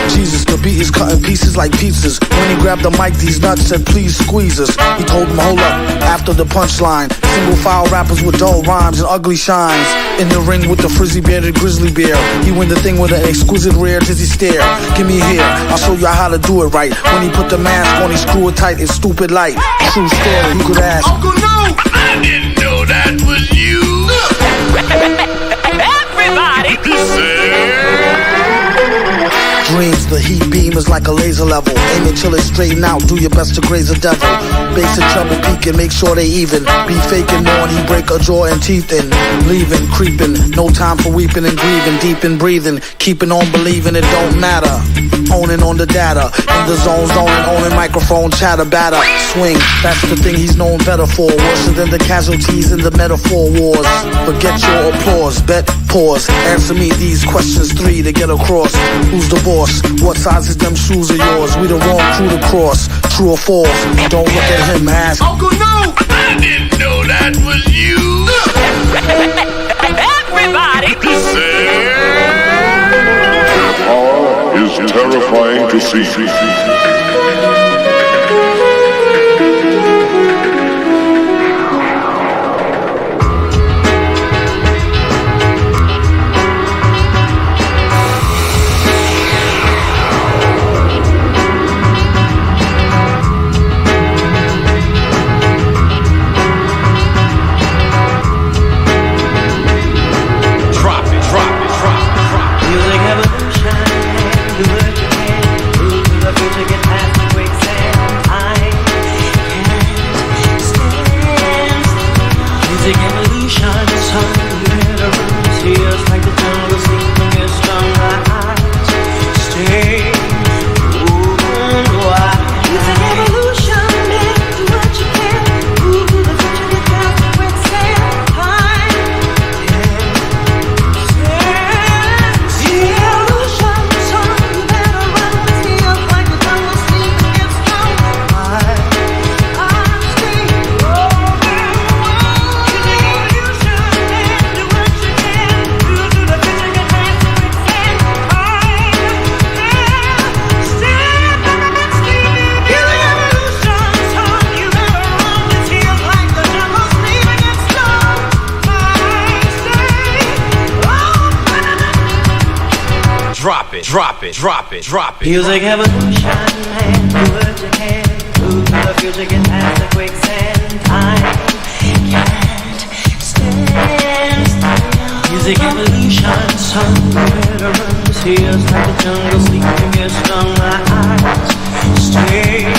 Jesus, the beat is cutting pieces like pizzas. When he grabbed the mic, these nuts said, please squeeze us. He told him, hold up, after the punchline. Single file rappers with dull rhymes and ugly shines. In the ring with the frizzy bearded grizzly bear. He win the thing with an exquisite rare dizzy stare. Give me here, I'll show you how to do it right. When he put the mask on, he screw it tight, it's stupid light. True story, you could ask Uncle No! I didn't know that was you. Everybody! dreams, the heat beam is like a laser level. Aim it till it's straighten out, do your best to graze a devil. Bass and treble peaking, make sure they even. Be faking more, he break a jaw and teeth in. Leaving, creeping, no time for weeping and grieving. Deep in breathing, keeping on believing it don't matter. Owning on the data, in the zone, zoning, owning microphone, chatter, batter, swing. That's the thing he's known better for. Worse than the casualties in the metaphor wars. Forget your applause, bet, pause. Answer me these questions, 3 to get across. Who's the boss? What size is them shoes of yours? We the wrong crew to cross. True or false? Don't look at him, ask Uncle No! I didn't know that was you. Everybody! Power is terrifying to see. Music evolution, do what you can, move to the future. drop it, drop it, drop it. Music evolution and do what you can. Move to the future, get past the quicksand. Time can't stand still. Music evolution, some veterans. Here's like the jungle, sleeping, get stung. My eyes stay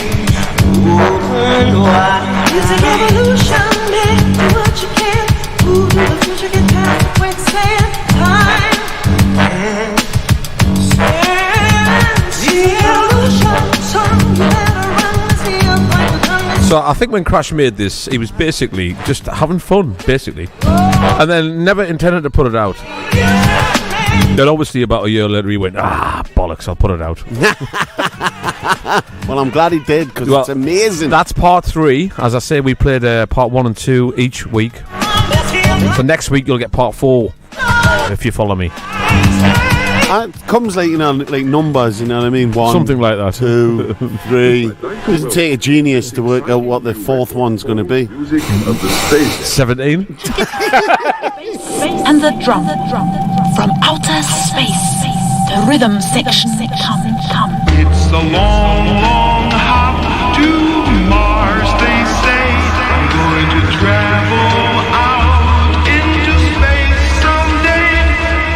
open wide. Music evolution, man, do what you can. Move to the future, get past the quicksand. Time can't stand still. So I think when Crash made this, he was basically just having fun, basically, and then never intended to put it out. Then obviously about a year later he went, bollocks, I'll put it out. Well, I'm glad he did, because it's amazing. That's part 3. As I say, we played part 1 and 2 each week. So next week you'll get part 4, if you follow me. It comes like, like numbers, you know what I mean? 1, something like that. 2, 3. It doesn't take a genius to work out what the 4th one's going to be. 17. And the drum from outer space. The rhythm section. Come. It's a long, long hop to Mars, they say. I'm going to travel out into space someday.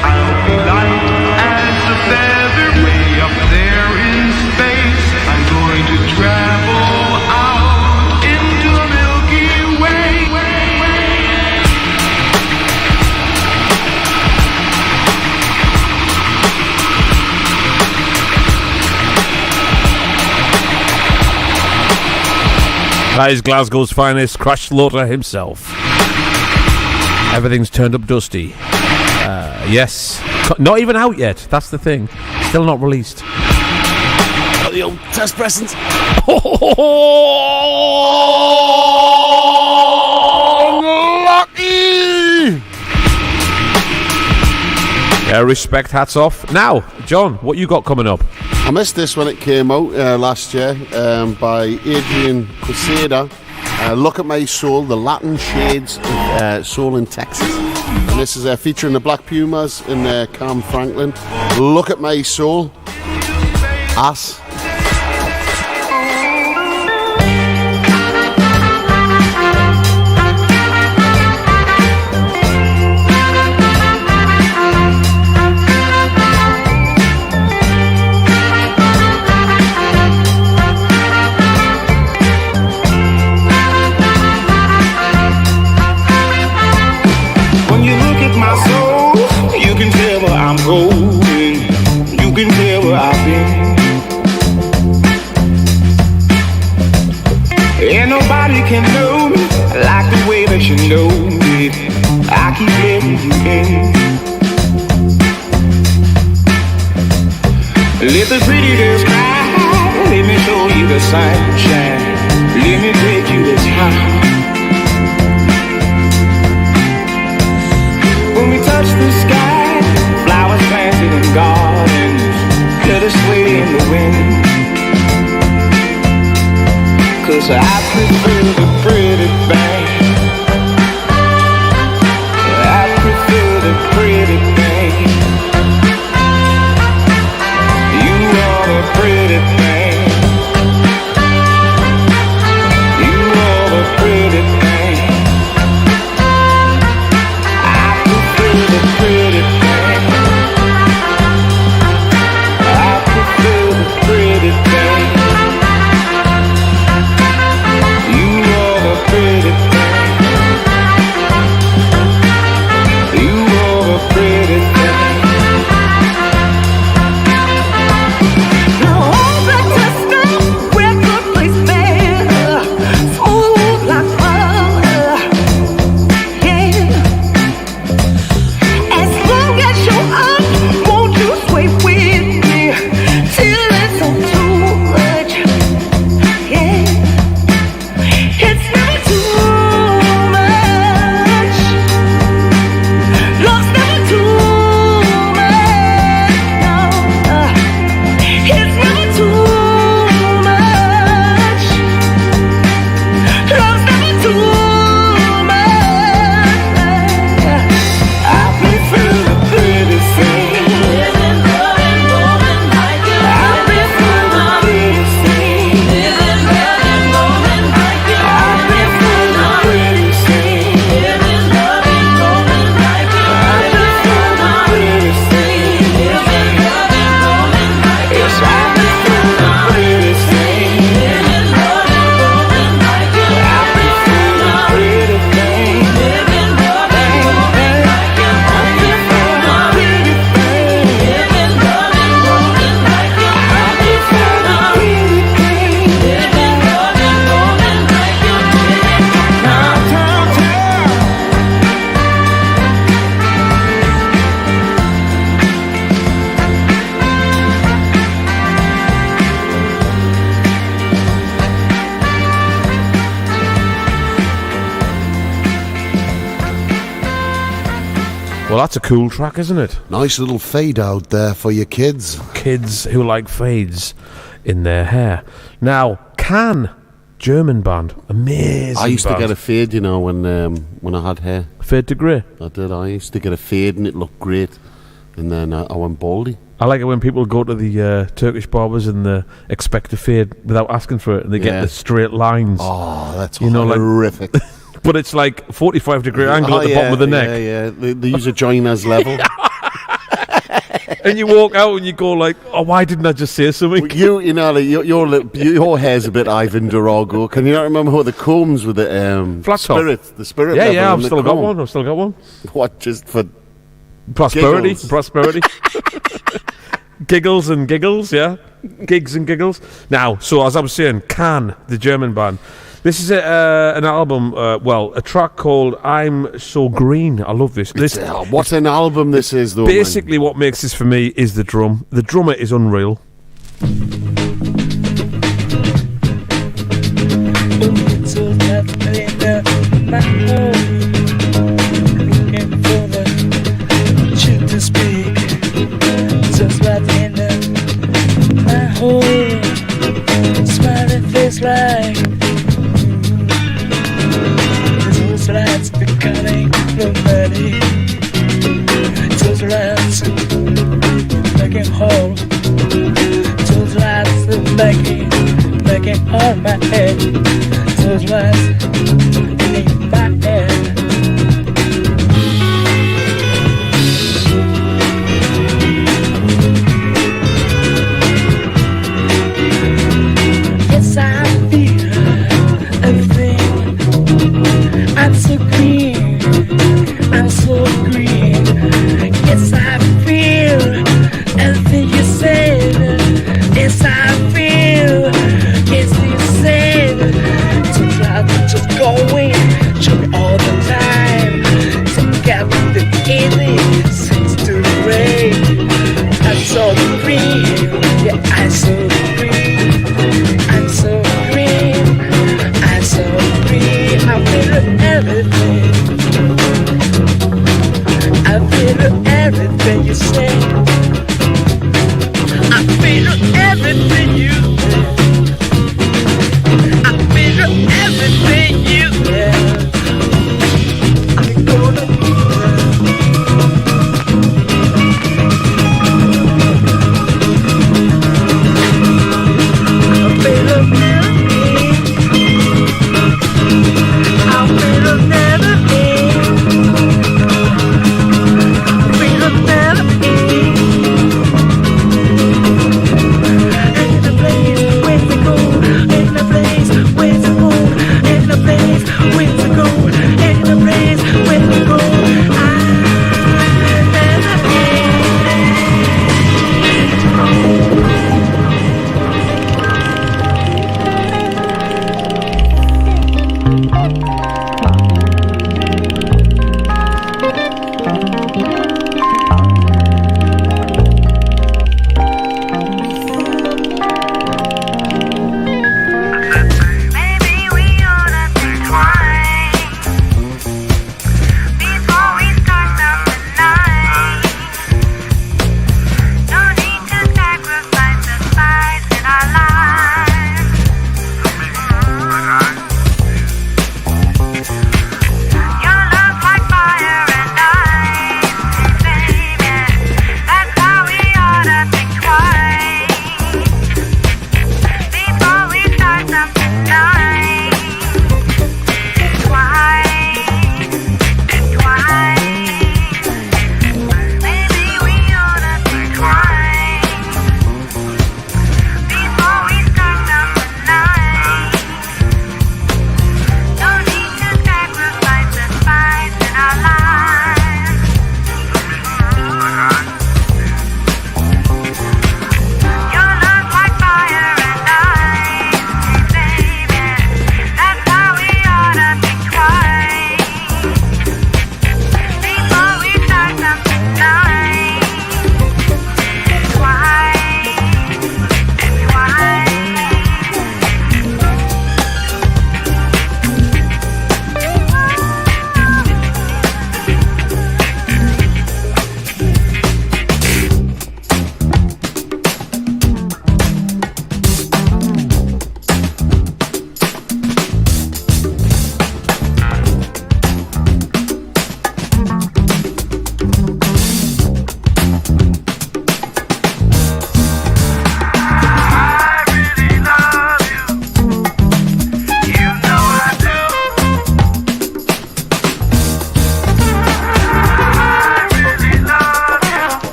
I'll be light as a feather way up there in space. I'm going to travel out into the Milky Way. That is Glasgow's finest, Crash Slaughter himself. Everything's turned up dusty. Yes. Not even out yet, that's the thing. Still not released. Got the old test pressings. Lucky! Respect, hats off. Now, John, what you got coming up? I missed this when it came out last year by Adrian Quesada. Look at My Soul, the Latin shades of soul in Texas. And this is featuring the Black Pumas and Cam Franklin. Look at My Soul. Ass. You can tell where I've been. And nobody can know me like the way that you know me. I keep letting you in. Let the pretty girls cry. Let me show you the sunshine. Let me take you this high. When we touch the sky, flowers planted in gardens, let us sway in the wind. 'Cause I prefer the pretty thing. I prefer the pretty thing. You are the pretty thing. You are the pretty thing. I prefer the pretty thing. I prefer the pretty thing. You are the pretty Well, that's a cool track, isn't it? Nice little fade out there for your kids. Kids who like fades in their hair. Now, Can, German band, amazing. I used band. to get a fade, you know, when I had hair. Fade to grey? I did. I used to get a fade and it looked great. And then I went baldy. I like it when people go to the Turkish barbers and they expect a fade without asking for it, and they get the straight lines. Oh, that's horrific. But it's like 45-degree angle at the bottom of the neck. Yeah, they use a joiner's level. And you walk out and you go like, oh, why didn't I just say something? Well, your hair's a bit Ivan Durago. Can you not remember what the combs with the flat spirit? top. The spirit Yeah, level yeah, and I've the still got comb. one. I've still got one. What, just for prosperity? giggles? Prosperity. Giggles and giggles, yeah. Gigs and giggles. Now, so as I was saying, Can, the German band. This is an album, a track called I'm So Green. I love this. What an album this is, though. Basically, what makes this for me is the drum. The drummer is unreal. Smiling face like those lights becoming nobody. Those lights making whole. Those lights making all my head. Those lights in my head. Yes, I feel everything. I'm so green. I'm so green. Yes, I feel everything you said. Yes, I feel. Yes, you said. So try to just go in. Show me all the time. So get the easy. Since to the rain. I'm so green. Yeah, I'm so green. I'm so green. I'm so green. I feel everything. I feel everything you say. I feel everything you say. I feel everything you say. I'm gonna be I feel everything. I feel everything. I feel everything. In the place where to go, in the place where to go, in the place where to go, in the place where to go.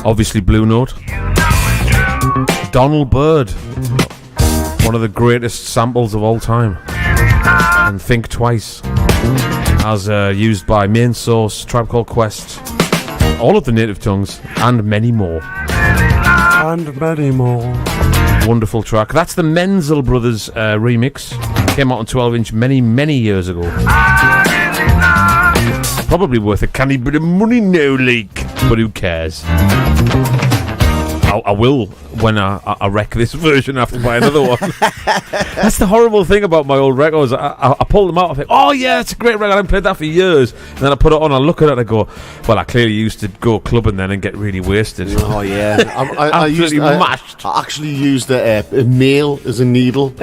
Obviously Blue Note. Donald Byrd. One of the greatest samples of all time. And Think Twice. As used by Main Source, Tribe Called Quest, all of the native tongues, and many more. And many more. Wonderful track. That's the Menzel Brothers remix. Came out on 12-inch many years ago. Probably worth a canny bit of money now, like. But who cares? I will when I wreck this version. I have to buy another one. That's the horrible thing about my old records. I pull them out. I think, oh yeah, it's a great record. I haven't played that for years. And then I put it on. I look at it. and I go, well, I clearly used to go clubbing then and get really wasted. Oh yeah, I actually used a nail as a needle.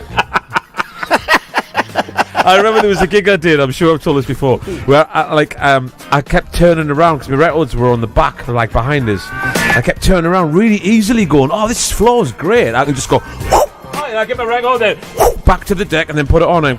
I remember there was a gig I did, I'm sure I've told this before, where I kept turning around because my records were on the back, like behind us. I kept turning around really easily going, oh, this floor's great. I can just go, and I get my record then, back to the deck and then put it on and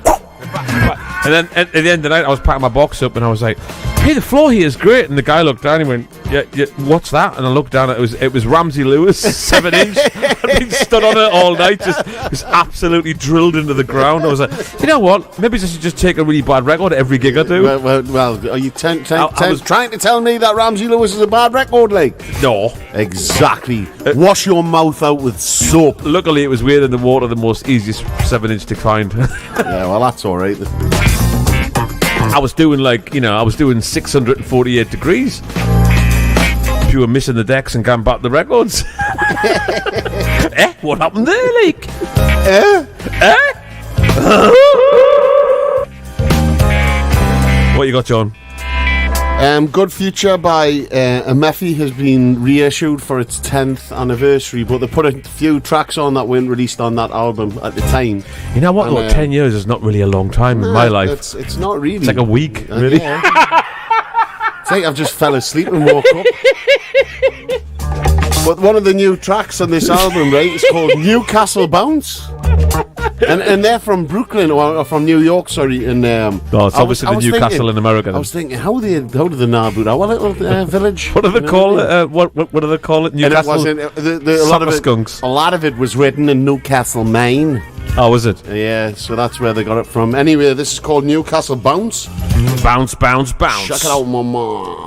then at the end of the night I was packing my box up and I was like, hey, the floor here is great. And the guy looked down and he went, yeah, what's that? And I looked down and it was Ramsey Lewis, 7-inch. I'd been stood on it all night, just absolutely drilled into the ground. I was like, you know what? Maybe I should just take a really bad record at every gig I do. Well are you trying to tell me that Ramsey Lewis is a bad record, like? No. Exactly. Wash your mouth out with soap. Luckily, it was weird in the water, the most easiest 7-inch to find. Yeah, well, that's all right. I was doing 648 degrees. If you were missing the decks and going back the records. What happened there, like? What you got, John? Good Future by Mephi has been reissued for its 10th anniversary, but they put a few tracks on that weren't released on that album at the time. You know what? 10 years is not really a long time in my life. It's not really. It's like a week, really. Yeah. It's like I've just fell asleep and woke up. But one of the new tracks on this album, right, is called Newcastle Bounce. And they're from Brooklyn, or from New York, sorry. And it's obviously the Newcastle in America. I was thinking, how do they know about our little village? What do they call it? What do they call it? Newcastle. And it wasn't a lot of skunks. A lot of it was written in Newcastle, Maine. Oh, was it? Yeah, so that's where they got it from. Anyway, this is called Newcastle Bounce. Bounce, bounce, bounce. Check it out, mama.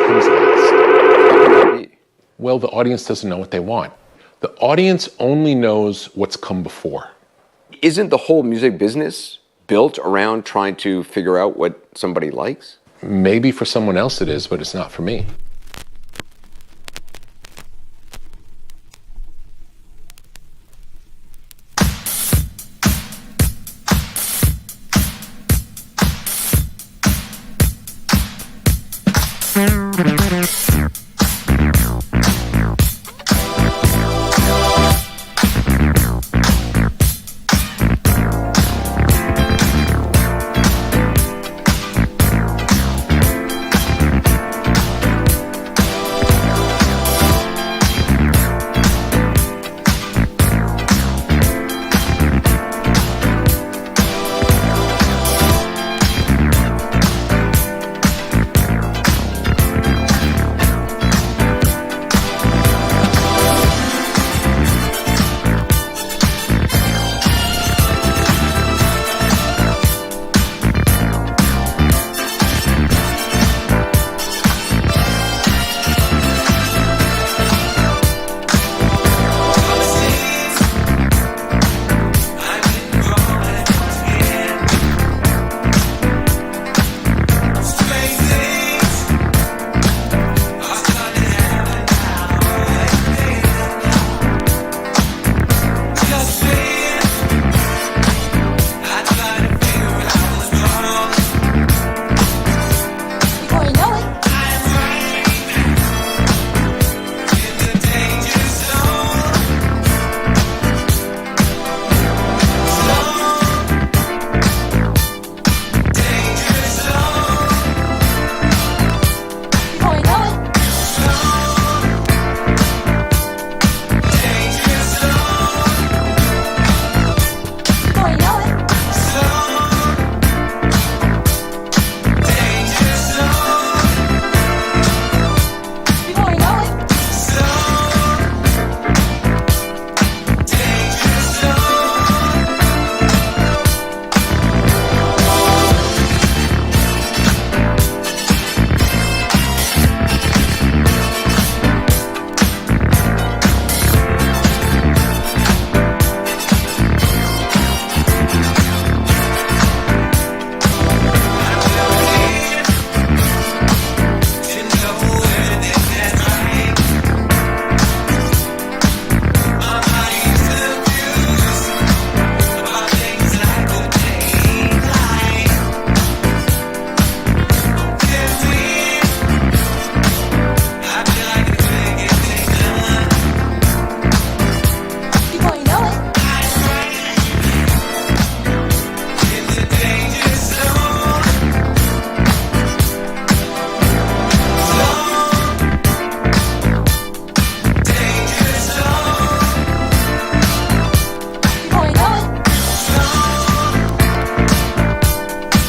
comes last? How can that be? Well, the audience doesn't know what they want. The audience only knows what's come before. Isn't the whole music business built around trying to figure out what somebody likes? Maybe for someone else it is, but it's not for me.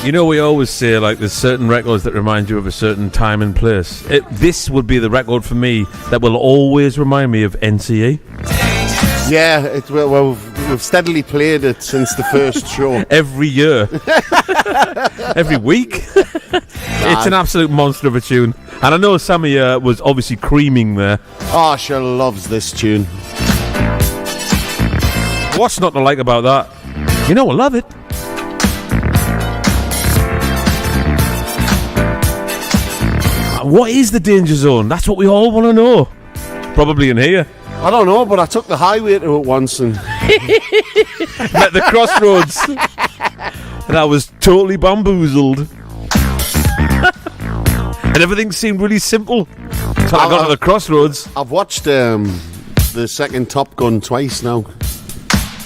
You know, we always say, like, there's certain records that remind you of a certain time and place. This would be the record for me that will always remind me of NCE. Yeah, well, we've steadily played it since the first show. Every year. Every week. It's an absolute monster of a tune. And I know Sammy was obviously creaming there. Oh, she loves this tune. What's not to like about that? You know, I love it. What is the danger zone? That's what we all want to know. Probably in here. I don't know, but I took the highway to it once and met the crossroads. And I was totally bamboozled. And everything seemed really simple until I got to the crossroads. I've watched the second Top Gun twice now.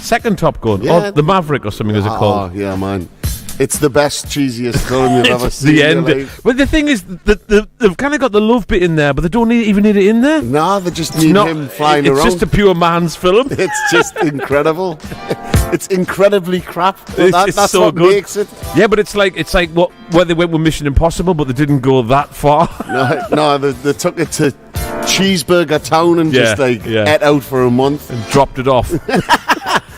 Second Top Gun? Yeah. Oh, the Maverick or something is it called? Oh, yeah, man. It's the best, cheesiest film you've ever seen. The end. But the thing is, they've kind of got the love bit in there, but they don't even need it in there. No, they just need him flying around. It's just a pure man's film. It's just incredible. It's incredibly crap. But that's so what good. makes it. Yeah, but it's like where they went with Mission Impossible, but they didn't go that far. No, they took it to Cheeseburger Town and just ate out for a month and dropped it off.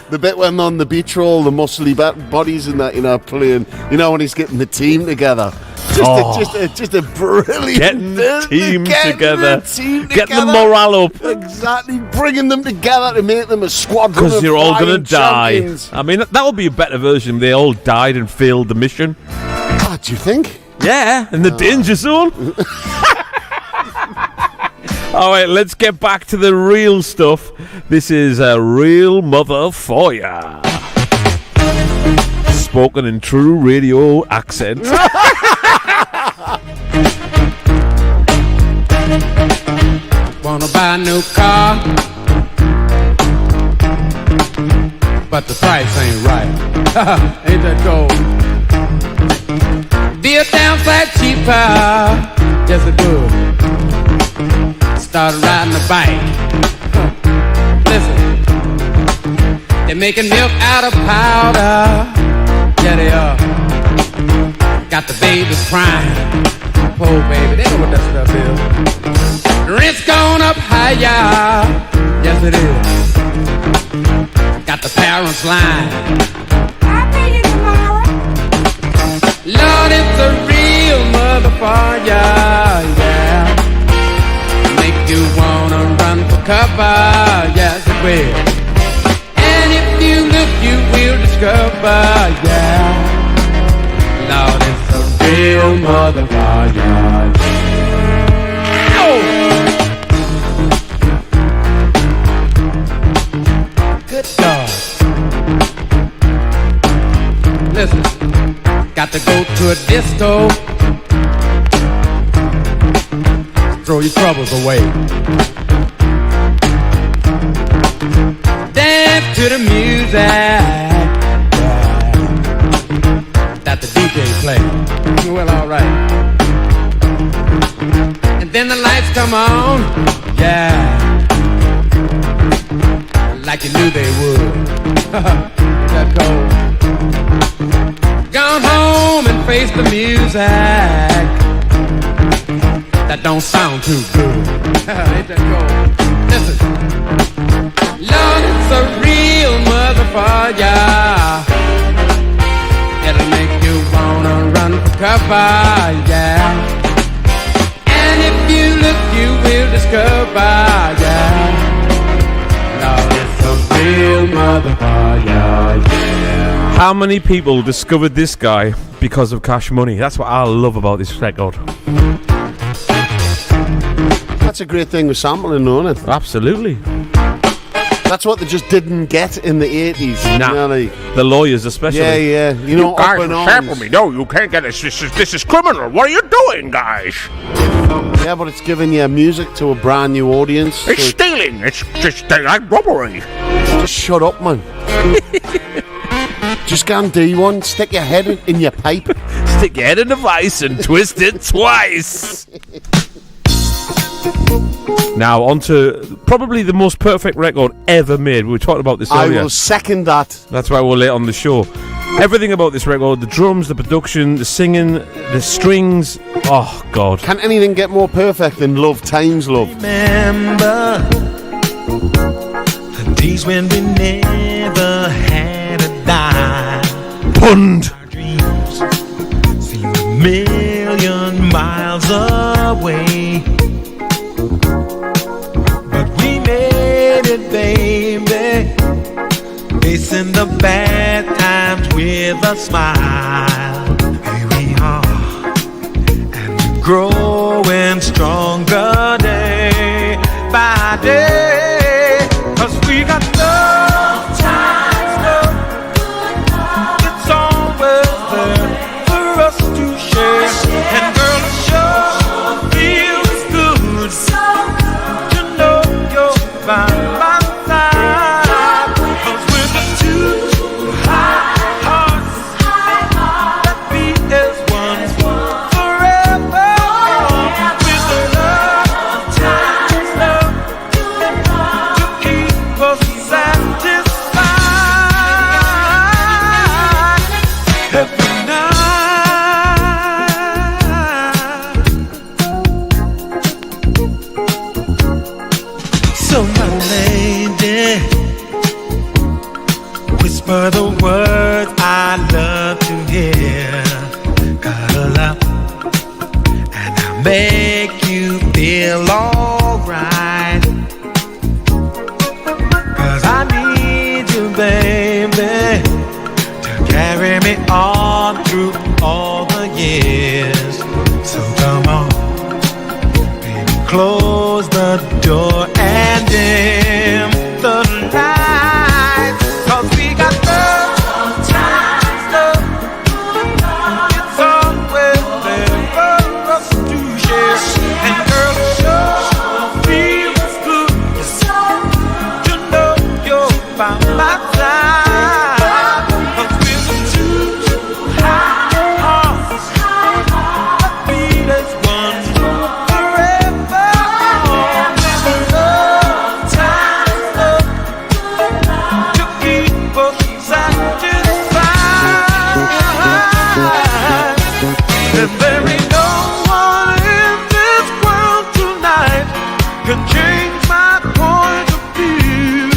The bit when on the beach roll, the muscly bodies in that plane. You know, when he's getting the team together Just a brilliant Getting the team together. Getting the together. morale up. Exactly, bringing them together to make them a squadron. Because you're all going going to die. champions. I mean, that would be a better version if they all died and failed the mission. Oh, do you think? Yeah, in the danger zone. All right, let's get back to the real stuff. This is a real mother for ya. Spoken in true radio accent. Wanna buy a new car, but the price ain't right. Ain't that cold? Be a downside cheaper, yes it would. Started riding a bike. Listen, they're making milk out of powder. Yeah, they are. Got the babies crying. Poor baby, they know what that stuff is. Rent's gone up higher. Yes, it is. Got the parents lying. I'll pay you tomorrow. Lord, it's a real motherfucker. Yeah. Make you wanna run for cover. Yes, it will. And if you look, you will discover. Yeah. Lord, it's a real motherfucker. Oh! Good God. Listen, got to go to a disco. Throw your troubles away. Dance to the music that the DJ play. Well, alright. And then the lights come on, yeah, like you knew they would. That cold. Gone home and face the music that don't sound too good. Ain't that cold? Listen, Lord, it's a real motherfucker. It'll make you wanna run for cover, yeah. And if you look, you will discover, yeah. Lord, it's a real motherfucker, yeah. How many people discovered this guy because of Cash Money? That's what I love about this record. That's a great thing with sampling, isn't it? Absolutely. That's what they just didn't get in the 80s. Nah, you know, like, the lawyers especially. Yeah. You know, guys up and sample me. No, you can't get this. This is criminal. What are you doing, guys? Yeah, but it's giving you music to a brand new audience. It's stealing. It's just like robbery. Just shut up, man. Just go and do one. Stick your head in your pipe. Stick your head in the vice and twist it twice. Now, on to probably the most perfect record ever made. We were talking about this earlier. I will second that. That's why we're late on the show. Everything about this record, the drums, the production, the singing, the strings. Oh, God. Can anything get more perfect than Love Times Love? Remember the days when we never had a dime. Pund. Our dreams seem a million miles away. But we made it, baby. Facing the bad times with a smile. Here we are, and we're growing stronger day by day. 'Cause we got love times love. It's always there for us to share. And girl, it sure feels good to know you're by my side. 'Cause we're the two hearts that feel alright. 'Cause I need you, baby, to carry me on through all the years. So come on, baby, close the door and dim the lights. 'Cause we got love, time, love. It's always there for us to share. And girl, it sure feels good to know you're by my side. 'Cause we're the two high hearts that beat as one forever. There's love, time, love to keep us satisfied. And there ain't no one in this world tonight can change my point of view.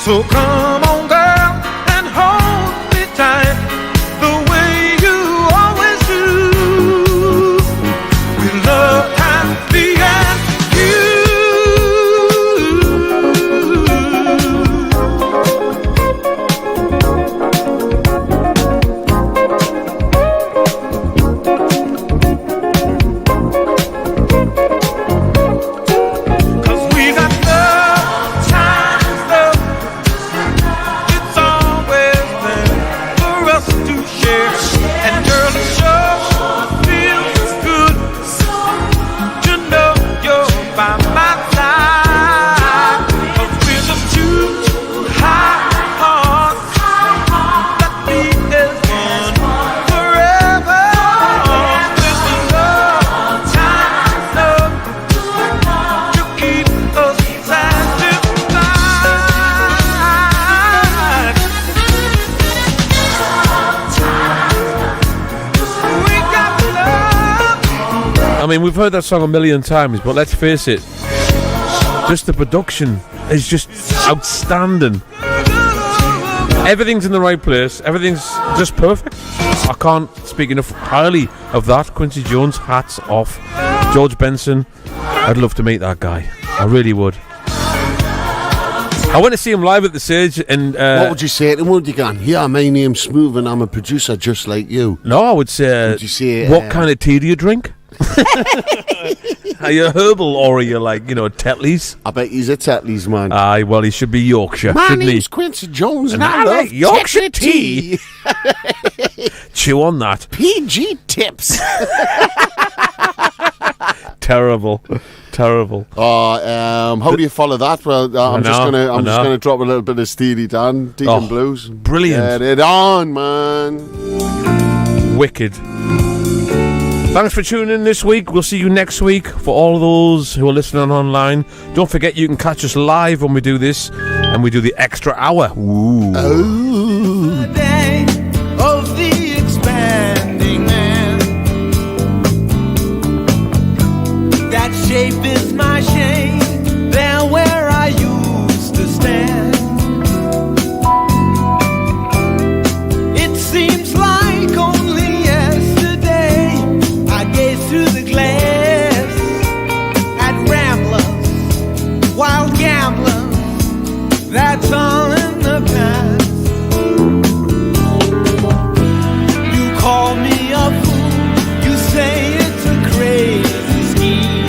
So come on, girl, and hold me tight the way you always do. With love, time, me and you. Cause we got love, time, love. It's always there for us to share. And girl, it sure feels good to know you're by my side. 'Cause we're the two high hearts that beat as one forever. With the love, time, love to keep us satisfied. We got love. I mean, we've heard that song a million times, but let's face it, just the production is just outstanding. Everything's in the right place. Everything's just perfect. I can't speak enough highly of that. Quincy Jones, hats off. George Benson, I'd love to meet that guy. I really would. I went to see him live at the Sage, and what would you say to him? Would you go, yeah, my name's Smoove and I'm a producer just like you? No, I would say, Would you say, what kind of tea do you drink? Are you herbal or are you like, Tetley's? I bet he's a Tetley's man. Aye, well, he should be Yorkshire, My shouldn't he? name's Quincy Jones and And I I love like Yorkshire tea. tea. Chew on that. PG tips. Terrible. Terrible. How do you follow that? Well, I'm just gonna drop a little bit of Steely Dan, Deacon Blues. Brilliant. Get it on, man. Wicked. Thanks for tuning in this week. We'll see you next week. For all those who are listening online, don't forget you can catch us live when we do this, and we do the extra hour. Ooh. Oh. Day of the expanding man. That shape is my shame. There where I used to stand. It seems like only yesterday I gazed through the glass at ramblers, wild gamblers. That's all in the past. You call me a fool. You say it's a crazy scheme.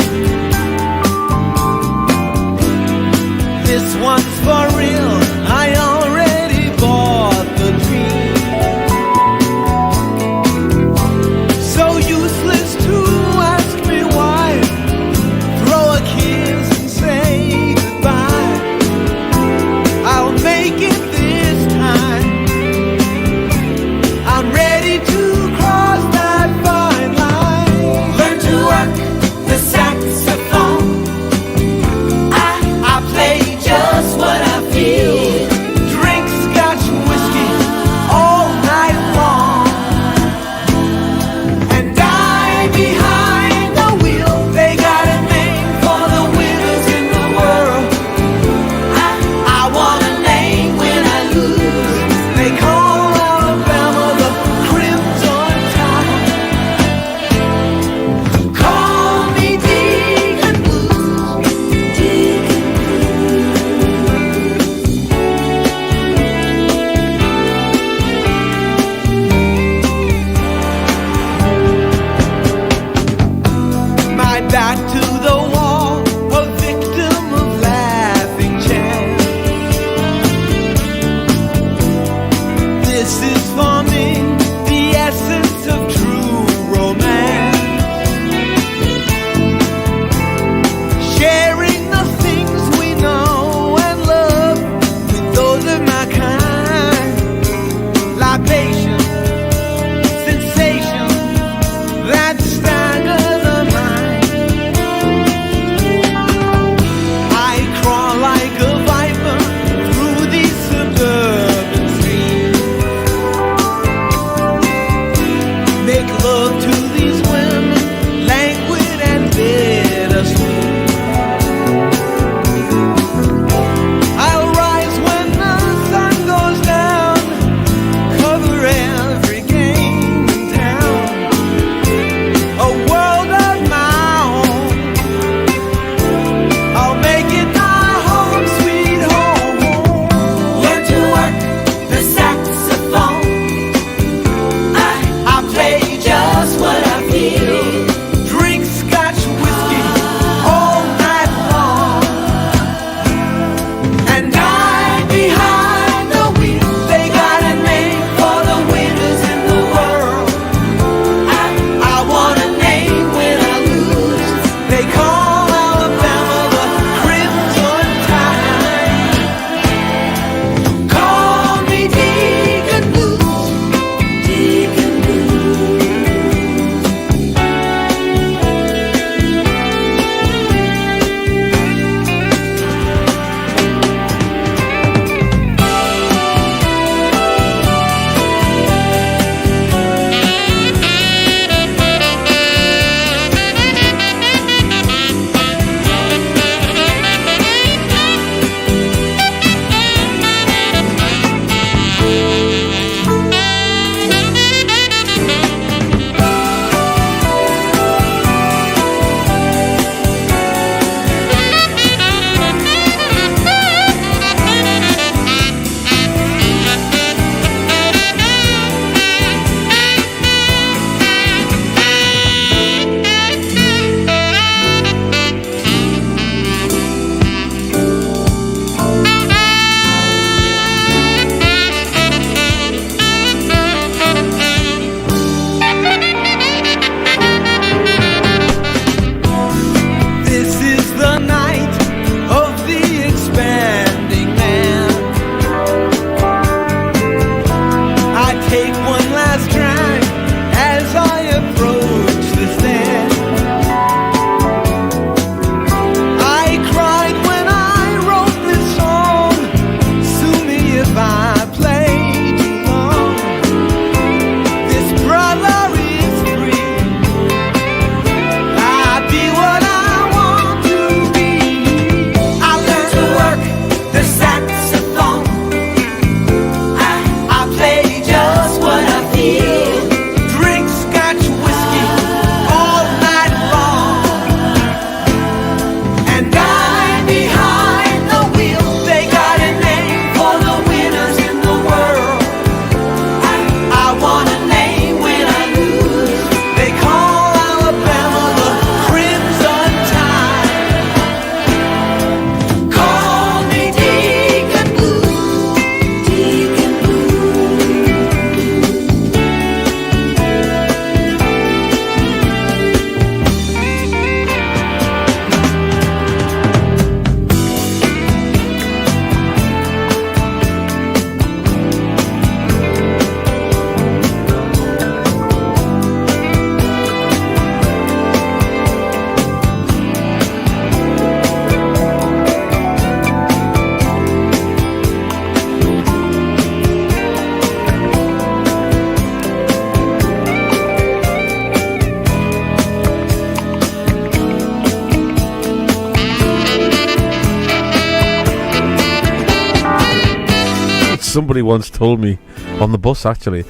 Somebody once told me on the bus, actually,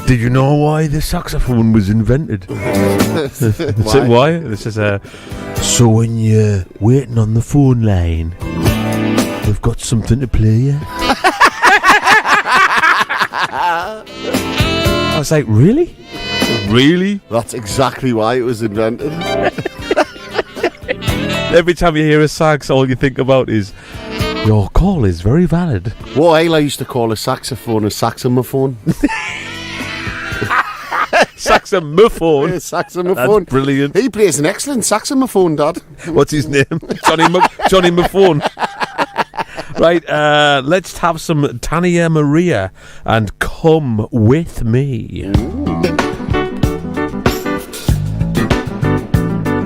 did you know why the saxophone was invented? Why? This is so when you're waiting on the phone line, we've got something to play you. I was like, really? Really? That's exactly why it was invented. Every time you hear a sax, all you think about is, your call is very valid. What I used to call a saxophone a saxophone. Saxophone. Saxophone. That's brilliant. He plays an excellent saxophone, Dad. What's his name? Johnny Maphone. Right, let's have some Tania Maria and Come With Me.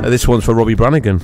This one's for Robbie Brannigan.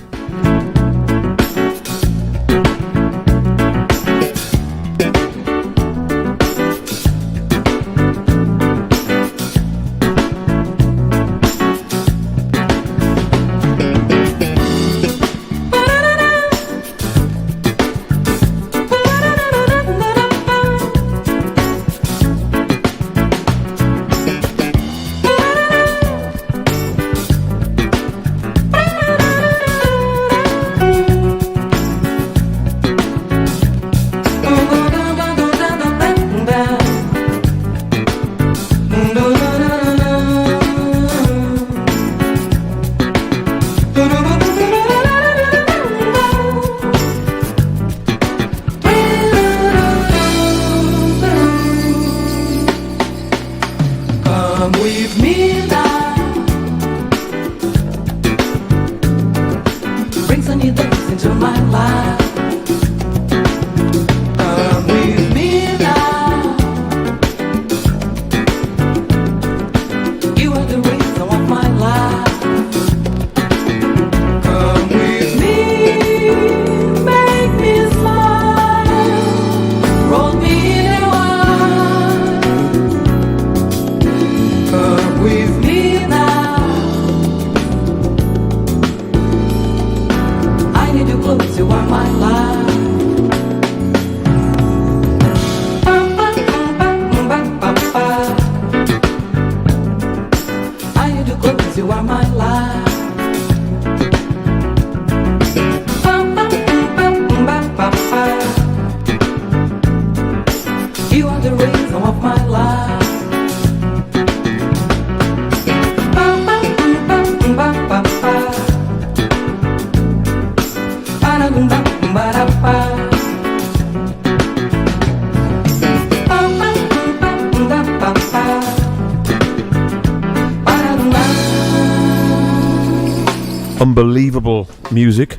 Unbelievable music.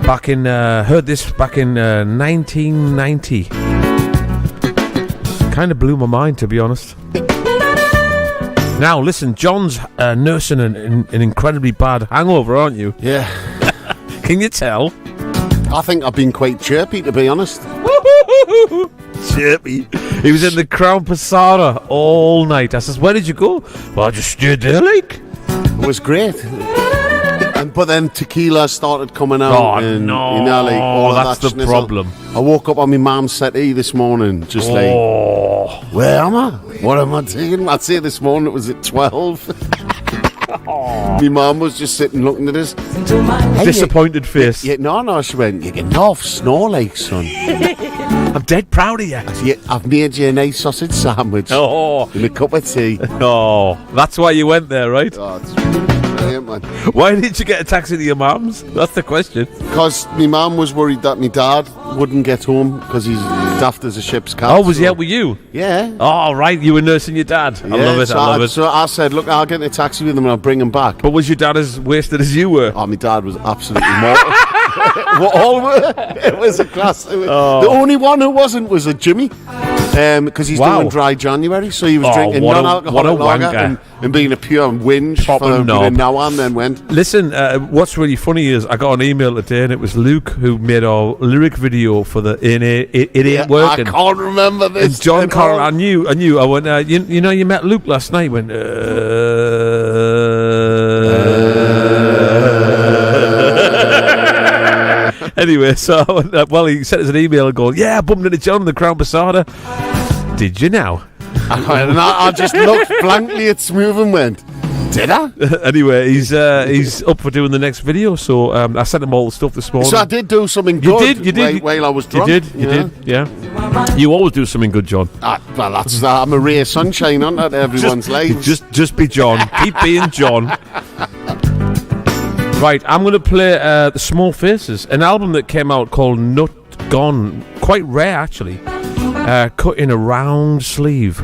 Back in, heard this back in 1990. Kind of blew my mind, to be honest. Now, listen, John's nursing an incredibly bad hangover, aren't you? Yeah. Can you tell? I think I've been quite chirpy, to be honest. Chirpy. He was in the Crown Passada all night. I says, where did you go? Well, I just stayed there, like. It was great. But then tequila started coming out. Oh, no. You know, like, all that's of that the problem. I woke up on my mum's settee this morning, just like, where am I? What am I doing? I'd say this morning it was at 12. My mum was just sitting looking at us. Hey, disappointed face. No, she went, you're getting off, snore like, son. I'm dead proud of you. I've made you a nice sausage sandwich. Oh. And a cup of tea. Oh, that's why you went there, right? Oh, it's brilliant, man. Why didn't you get a taxi to your mum's? That's the question. Because my mum was worried that my dad wouldn't get home because he's daft as a ship's cat. Oh, was he out with you? Yeah. Oh, right, you were nursing your dad. I love it, I love it. So I said, look, I'll get in a taxi with him and I'll bring him back. But was your dad as wasted as you were? Oh, my dad was absolutely mortal. All were. It was a class. The only one who wasn't was a Jimmy. Because he's doing dry January, so he was drinking non-alcoholic lager and being a pure whinge for now and then went. Listen, what's really funny is I got an email today and it was Luke who made our lyric video for the It Ain't Working. I can't remember this. And John Carroll, I knew. I went, you know, you met Luke last night. Went, and Anyway, so he sent us an email and goes, "Yeah, I bumped into John in the Crown Passada." Did you now? And I just looked blankly at Smoove and went, "Did I?" Anyway, he's up for doing the next video, so I sent him all the stuff this morning. So I did do something good. You did. While I was drunk. You did. Yeah. You always do something good, John. Well, that's I'm a ray of sunshine, aren't I, to everyone's life. Just be John. Keep being John. Right, I'm going to play the Small Faces, an album that came out called Nut Gone. Quite rare, actually. Cut in a round sleeve.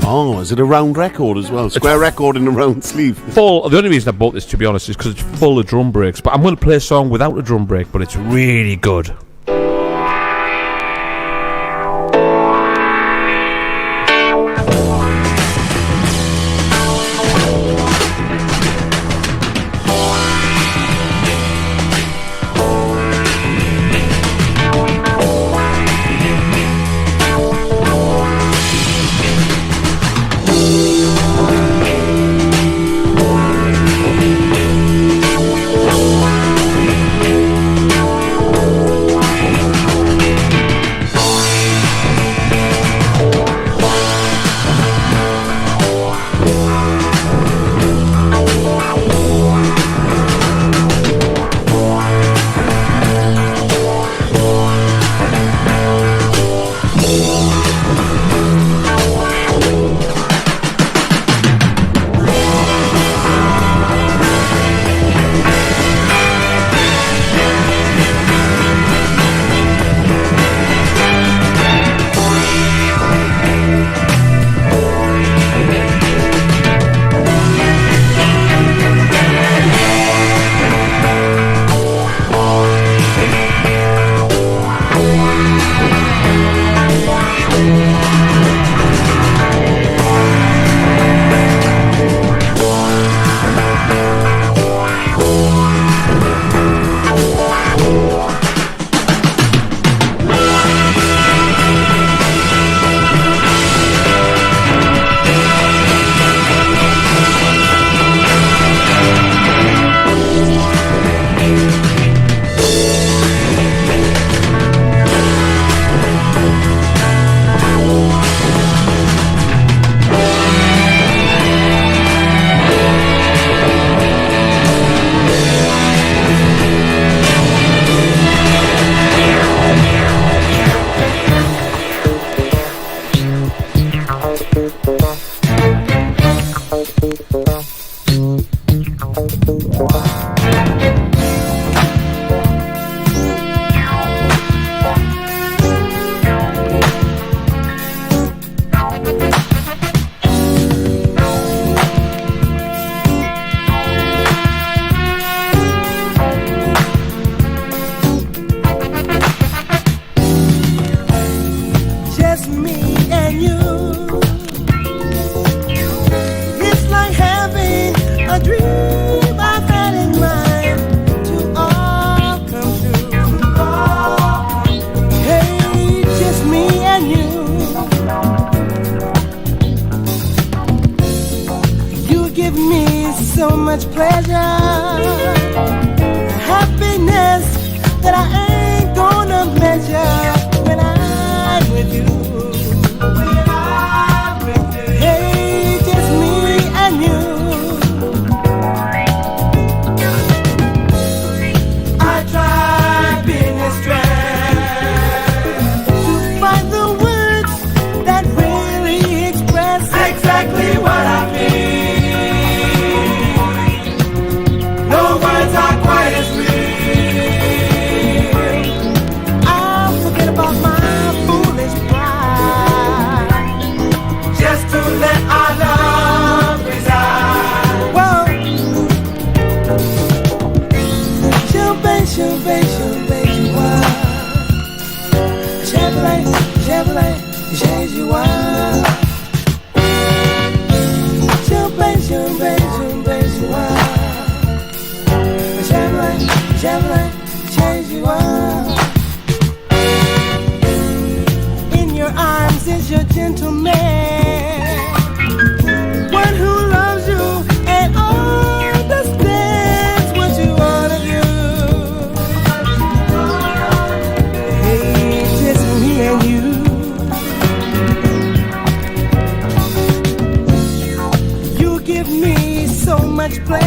Oh, is it a round record as well? Square record in a round sleeve. Full. The only reason I bought this, to be honest, is because it's full of drum breaks. But I'm going to play a song without a drum break, but it's really good.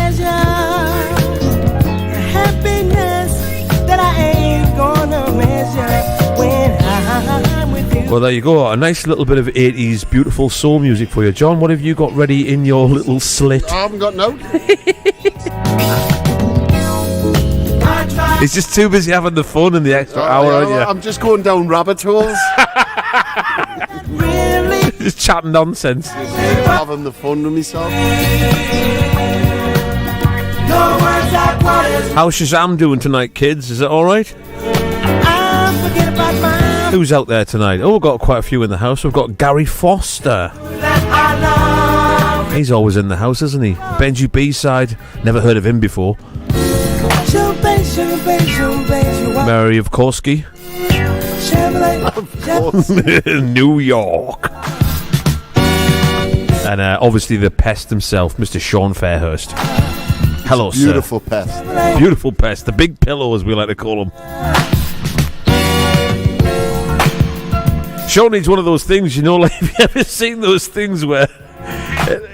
measure the happiness that I ain't gonna measure when I'm with you. Well, there you go. A nice little bit of 80s beautiful soul music for you. John, what have you got ready in your little slit? I haven't got no. He's just too busy having the fun in the extra hour, aren't you? I'm just going down rabbit holes. Just chatting nonsense. Having the fun with myself. How's Shazam doing tonight, kids? Is it alright? Who's out there tonight? Oh, we've got quite a few in the house. We've got Gary Foster. He's always in the house, isn't he? Benji B-side. Never heard of him before. Mary of Korsky. New York. And obviously the pest himself, Mr. Sean Fairhurst. Hello, Beautiful sir. pest. Beautiful pest. The big pillow, as we like to call him. Sean needs one of those things, you know, like, have you ever seen those things where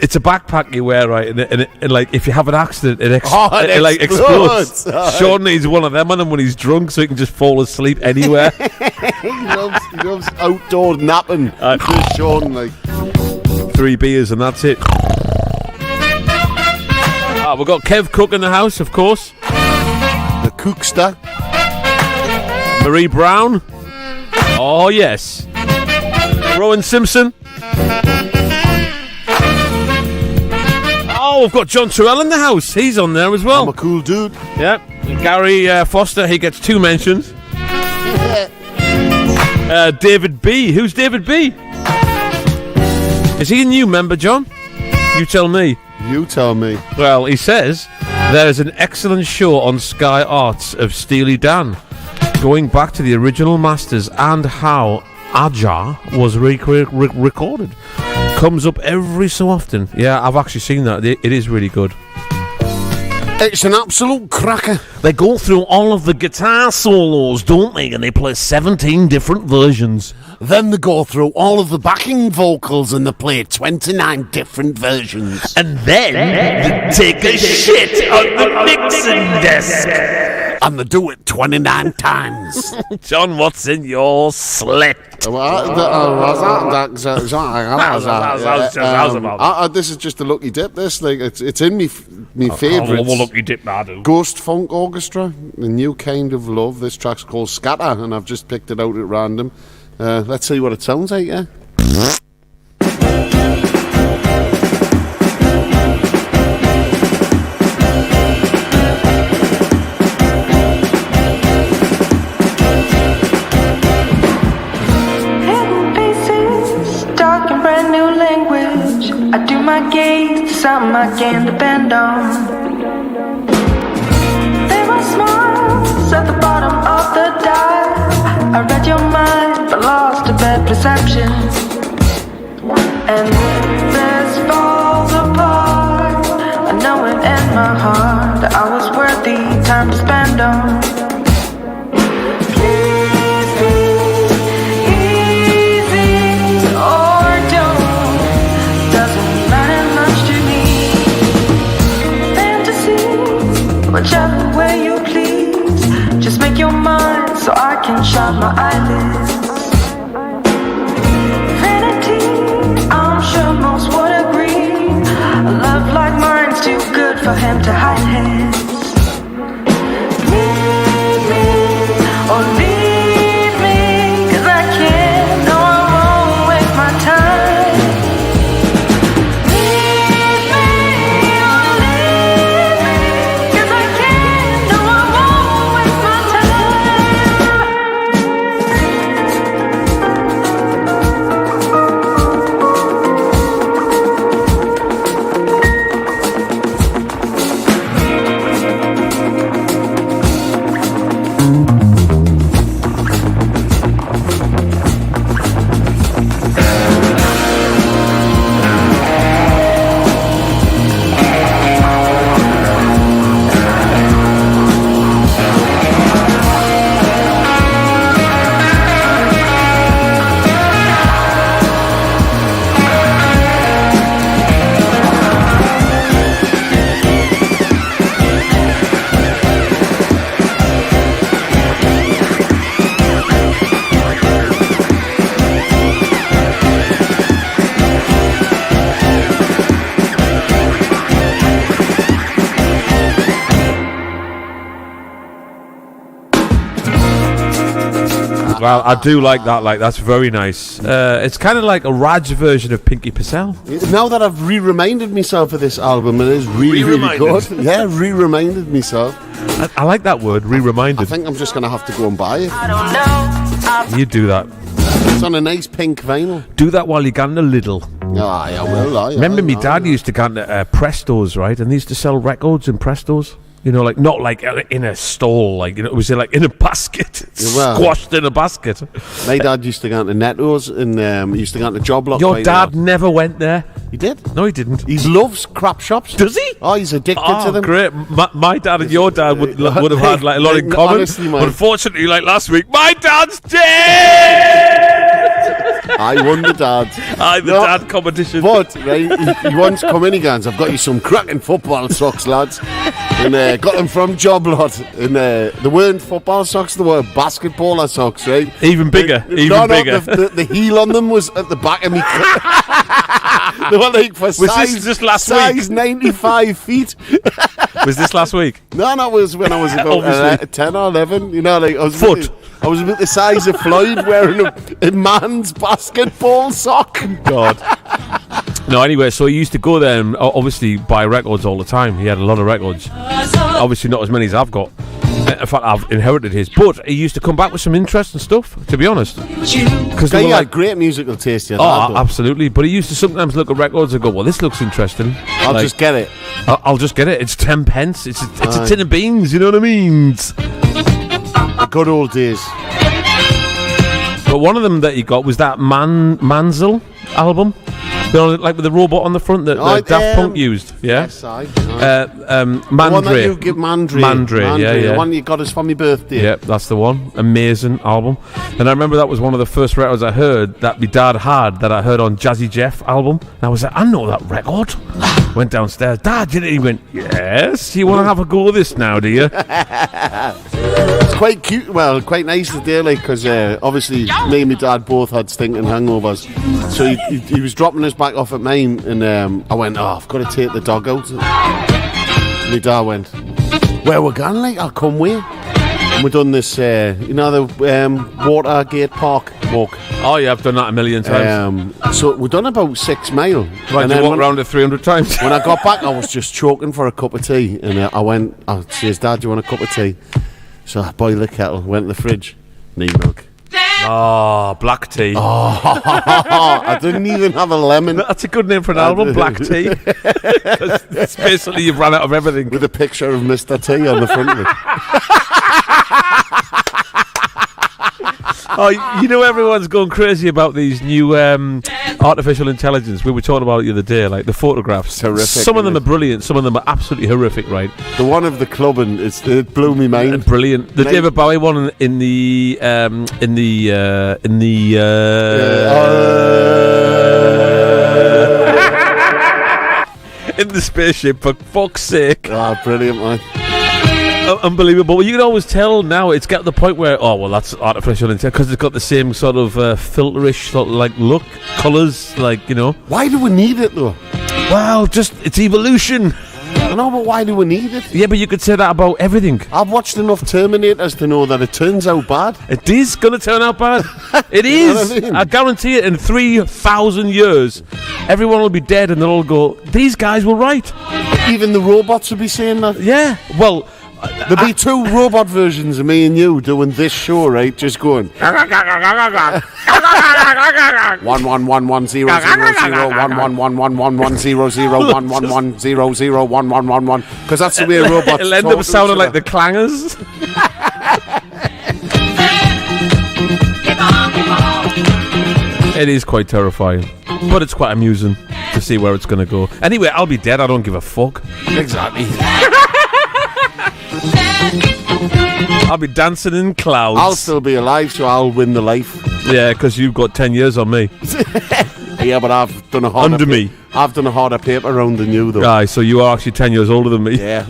it's a backpack you wear, right? And like, if you have an accident, it explodes. Sean needs one of them on him when he's drunk, so he can just fall asleep anywhere. he loves outdoor napping. Just Sean, like 3 beers and that's it. We've got Kev Cook in the house, of course. The Cookster. Marie Brown. Oh yes. Rowan Simpson. Oh, we've got John Turrell in the house. He's on there as well. I'm a cool dude. Yep. Gary Foster, he gets 2 mentions. David B. Who's David B? Is he a new member, John? You tell me. You tell me. Well, he says there's an excellent show on Sky Arts of Steely Dan, going back to the original masters and how Aja was recorded. Comes up every so often. Yeah, I've actually seen that. It is really good. It's an absolute cracker. They go through all of the guitar solos, don't they? And they play 17 different versions. Then they go through all of the backing vocals and they play 29 different versions. And then they take a shit on the mixing desk. And they do it 29 times. John, what's in your slit? This is just a lucky dip. This, like, it's in me favourites. Lucky dip, Nadu. Ghost Funk Orchestra, A New Kind of Love. This track's called Scatter, and I've just picked it out at random. Let's see what it sounds like. Yeah. I do my gaze to something I can depend on. There are smiles at the bottom of the dial. I read your mind, but lost a bad perception. And this falls apart. I know it in my heart that I was worthy time to spend on. Whichever way you please, just make your mind so I can shut my eyelids. Vanity, I'm sure most would agree. A love like mine's too good for him to hide his. Leave me, or leave me, 'cause I can't, no, I won't waste my time. Well, I do like that. Like, that's very nice. It's kind of like a Raj version of Pinky Purcell. Now that I've re-reminded myself of this album, it is really, really good. Yeah, re-reminded myself. I like that word, re-reminded. I think I'm just going to have to go and buy it. You do that. It's on a nice pink vinyl. Do that while you're going to Lidl. I will. Remember, my dad used to go to Prestos, right? And they used to sell records in Prestos. You know, like, not like in a stall, like, you know, it was like in a basket, squashed in a basket. My dad used to go to Netto's and he used to go to Job Lot. Your dad never went there? He did? No, he didn't. He loves crap shops. Does he? Oh, he's addicted to them. Great. My dad and your dad would have had like a lot in common. Honestly, but unfortunately, like last week, my dad's dead! I won the dad. Dad competition. But, right, he once come in, he goes, I've got you some cracking football socks, lads. And got them from Job Lot. And they weren't football socks, they were basketballer socks, right? Even bigger. Bigger. The heel on them was at the back of me. They were like for was this just last size 95 feet. Was this last week? No, that was when I was about 10 or 11. You know, like I was about the size of Floyd wearing a man's basketball sock. God. No, anyway, so he used to go there and obviously buy records all the time. He had a lot of records. Obviously not as many as I've got. In fact, I've inherited his. But he used to come back with some interesting stuff, to be honest. Because he had great musical taste. Absolutely. But he used to sometimes look at records and go, well, this looks interesting. I'll just get it. I'll just get it. It's 10 pence. It's a tin of beans, you know what I mean? The good old days. But one of them that he got was that Manzel album. You know, like with the robot on the front that Daft Punk used, yeah? Yes, Mandre. The one that you give Mandre, yeah. The one you got us for my birthday. Yeah, that's the one. Amazing album. And I remember that was one of the first records I heard that my dad had, that I heard on Jazzy Jeff album. And I was like, I know that record. Went downstairs. Dad, you know, he went, yes? You want to have a go at this now, do you? It's quite cute, well, quite nice today, like, because obviously me and my dad both had stinking hangovers. So he was dropping us back off at mine, and I went, I've got to take the dog out. And my dad went, where we're going, like, I'll come with you. And we've done this, you know, the Watergate Park walk. Oh, yeah, I've done that a million times. So we've done about 6 mile. Right, and you walked around it 300 times. When I got back, I was just choking for a cup of tea. And I says, Dad, do you want a cup of tea? So I boiled the kettle, went to the fridge, need milk. Oh, black tea. Oh, I didn't even have a lemon. That's a good name for an album, Black Tea. It's basically you've run out of everything. With a picture of Mr. T on the front of it. Oh, you know, everyone's going crazy about these new artificial intelligence. We were talking about it the other day, like the photographs. Terrific. Some of them are brilliant. Some of them are absolutely horrific, right? The one of the club, and it blew me mind. Brilliant. The David Bowie one in the spaceship, for fuck's sake. Ah, brilliant, man. Unbelievable. Well, you can always tell now. It's got to the point where, that's artificial intelligence, because it's got the same sort of filterish sort of like look, colours, like, you know. Why do we need it though? Well, just it's evolution. I know, but why do we need it? Yeah, but you could say that about everything. I've watched enough Terminators to know that it turns out bad. It is going to turn out bad. It is. I mean? I guarantee it. In 3,000 years, everyone will be dead, and they'll all go, "These guys were right." Even the robots will be saying that. Yeah. Well. There'll be 2 robot versions of me and you doing this show, right? Just going 1111110011111100111001111 because that's the way robots. It'll end up sounding like the Clangers. It is quite terrifying, but it's quite amusing to see where it's going to go. Anyway, I'll be dead. I don't give a fuck. Exactly. I'll be dancing in clouds. I'll still be alive, so I'll win the life. Yeah, because you've got 10 years on me. Yeah, but I've done a harder I've done a harder paper round than you, though. Aye, so you are actually 10 years older than me. Yeah.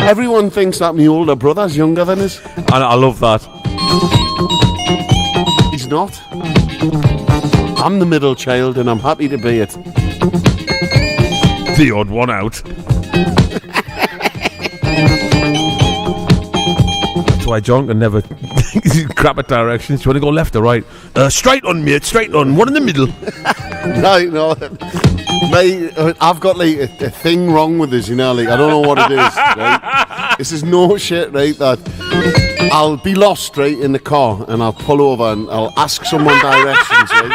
Everyone thinks that my older brother's younger than us. And I love that. He's not. I'm the middle child, and I'm happy to be it. The odd one out. why John can never crap at directions. Do you want to go left or right? Straight on, mate. Straight on. One in the middle. No. Mate, I've got like a thing wrong with this, you know, like I don't know what it is, right? This is no shit, right? That I'll be lost, right, in the car, and I'll pull over and I'll ask someone directions, right?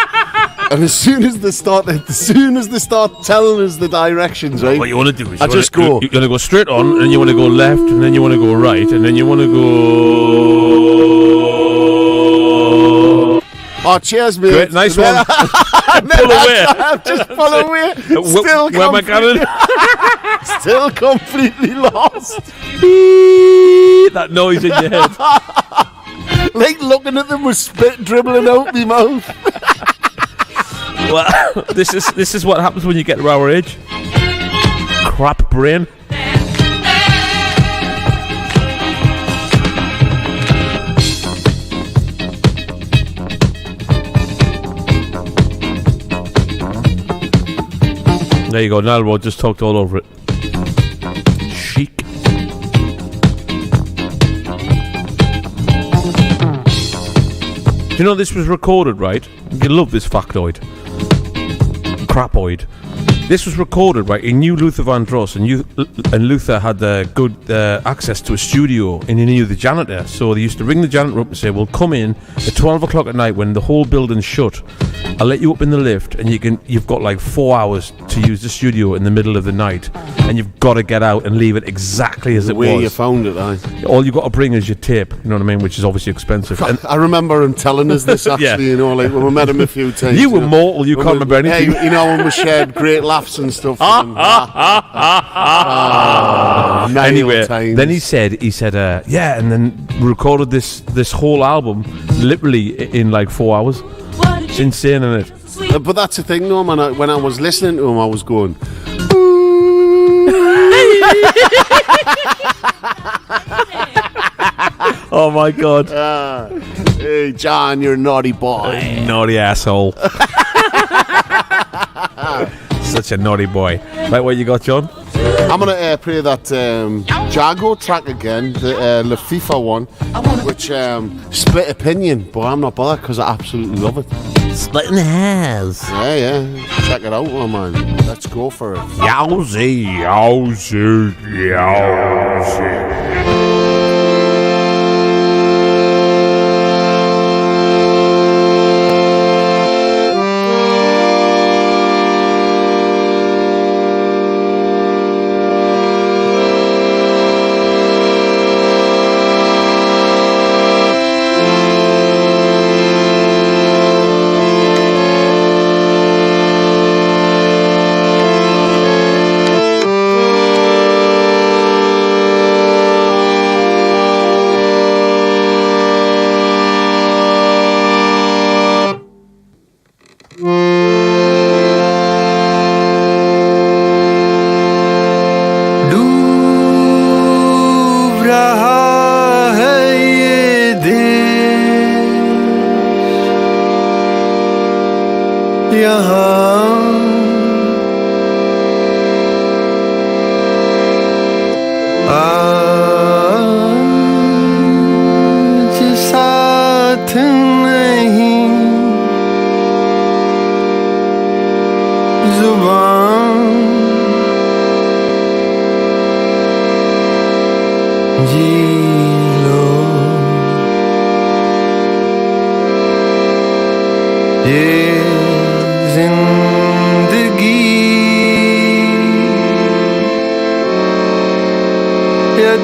And as soon as they start telling us the directions, right? What you want to do is I just go. You're going to go straight on, and then you want to go left, and then you want to go right, and then you want to go. Oh, cheers, mate. Great, nice one. Pull away. Just pull away. Where am I coming? Still completely lost. That noise in your head. Like looking at them with spit dribbling out my mouth. Well, this is what happens when you get to our age. Crap brain. There you go, Nalro just talked all over it. Chic. Do you know this was recorded, right? You love this factoid. Crapoid. This was recorded, right? He knew Luther Vandross, and Luther had good access to a studio, and he knew the janitor. So they used to ring the janitor up and say, "Well, come in at 12 o'clock at night when the whole building's shut. I'll let you up in the lift, and you've got like 4 hours to use the studio in the middle of the night, and you've got to get out and leave it exactly as it was." Where you found it, all you got to bring is your tape. You know what I mean? Which is obviously expensive. And I remember him telling us this actually. Yeah. You know, like when we met him a few times. You were mortal. You can't remember anything. Hey, you know, when we shared great laughs and stuff. Anyway, then he said, yeah, and then recorded this whole album literally in like 4 hours. It's insane, isn't it? But that's the thing, though, man. When I was listening to him, I was going. Oh my God! Hey, John, you're a naughty boy. Naughty asshole. Such a naughty boy. Right, what you got, John? I'm going to play that Jago track again, the La FIFA one, which split opinion, but I'm not bothered because I absolutely love it. Splitting hairs. Yeah. Check it out, oh man. Let's go for it. Yowzy, yowzy, yowzy.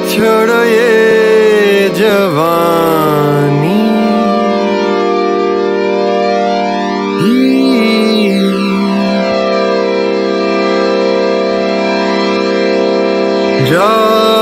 छोड़ो ये जवानी जागो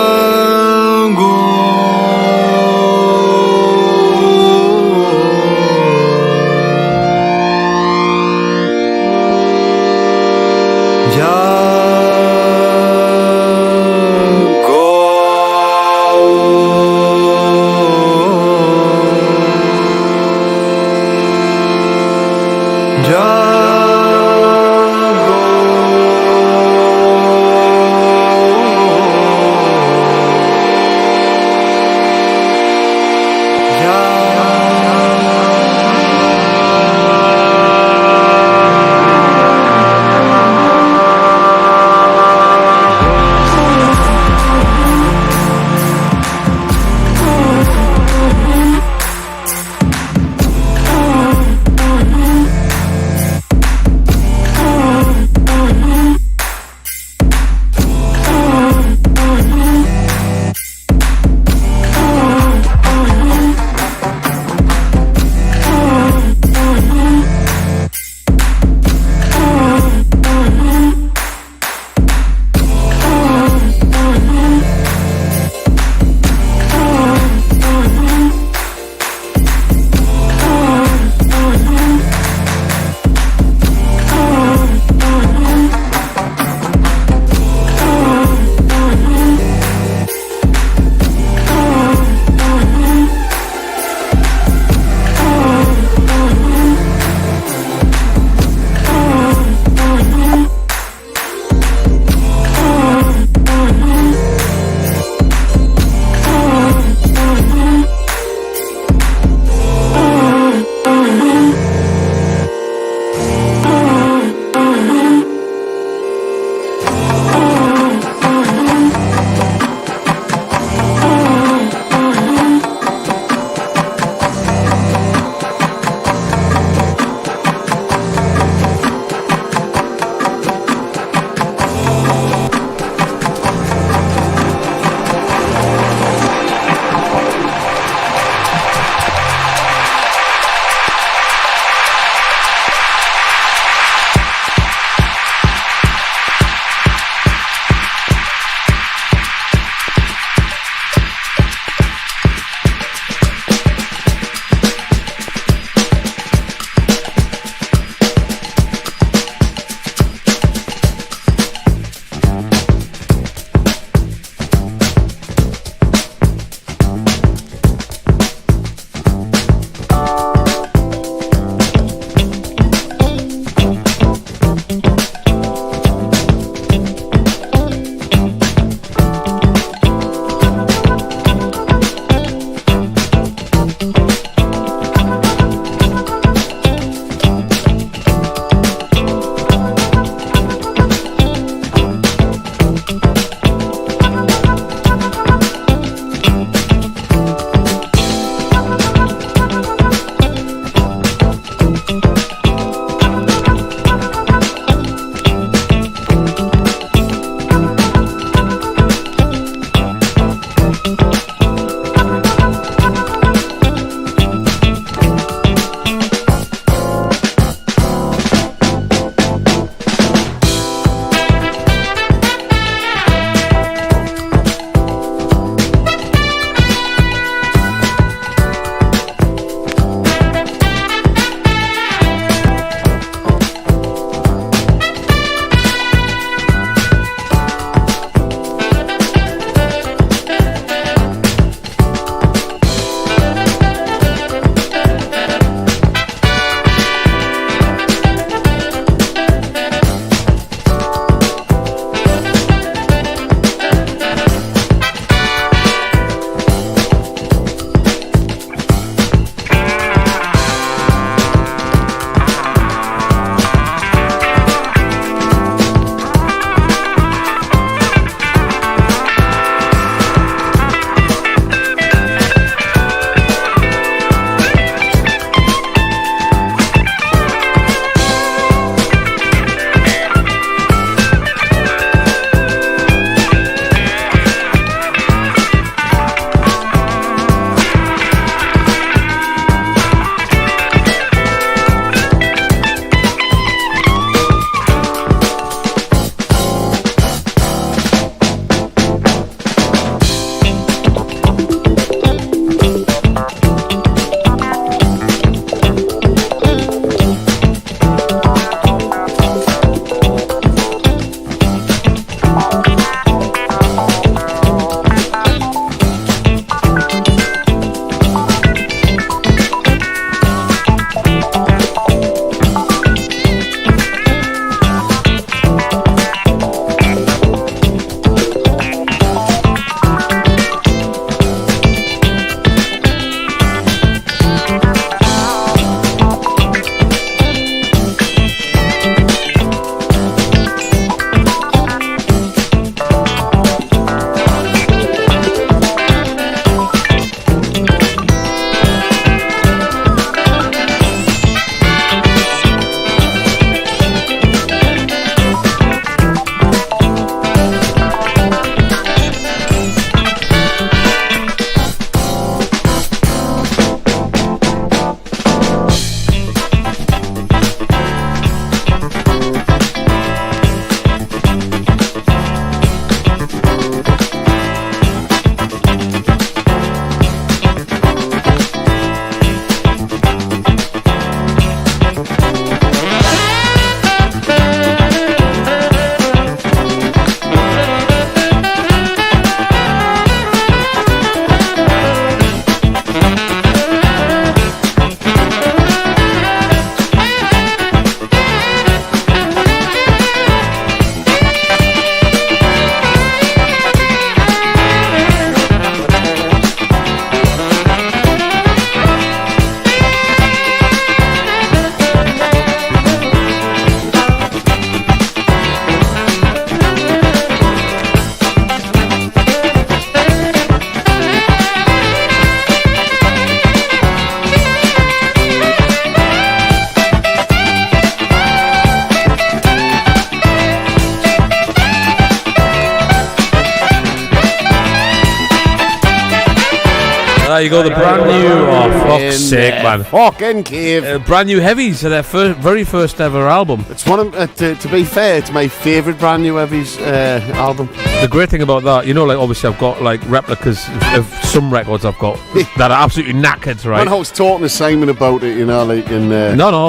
There you go, the brand new. Oh, fuck's sake, man! Fucking cave. Brand new Heavies, their very first ever album. It's one of, to be fair, it's my favourite brand new Heavies album. The great thing about that, like obviously I've got like replicas of some records I've got that are absolutely knackered, right? When I was talking to Simon about it, like, and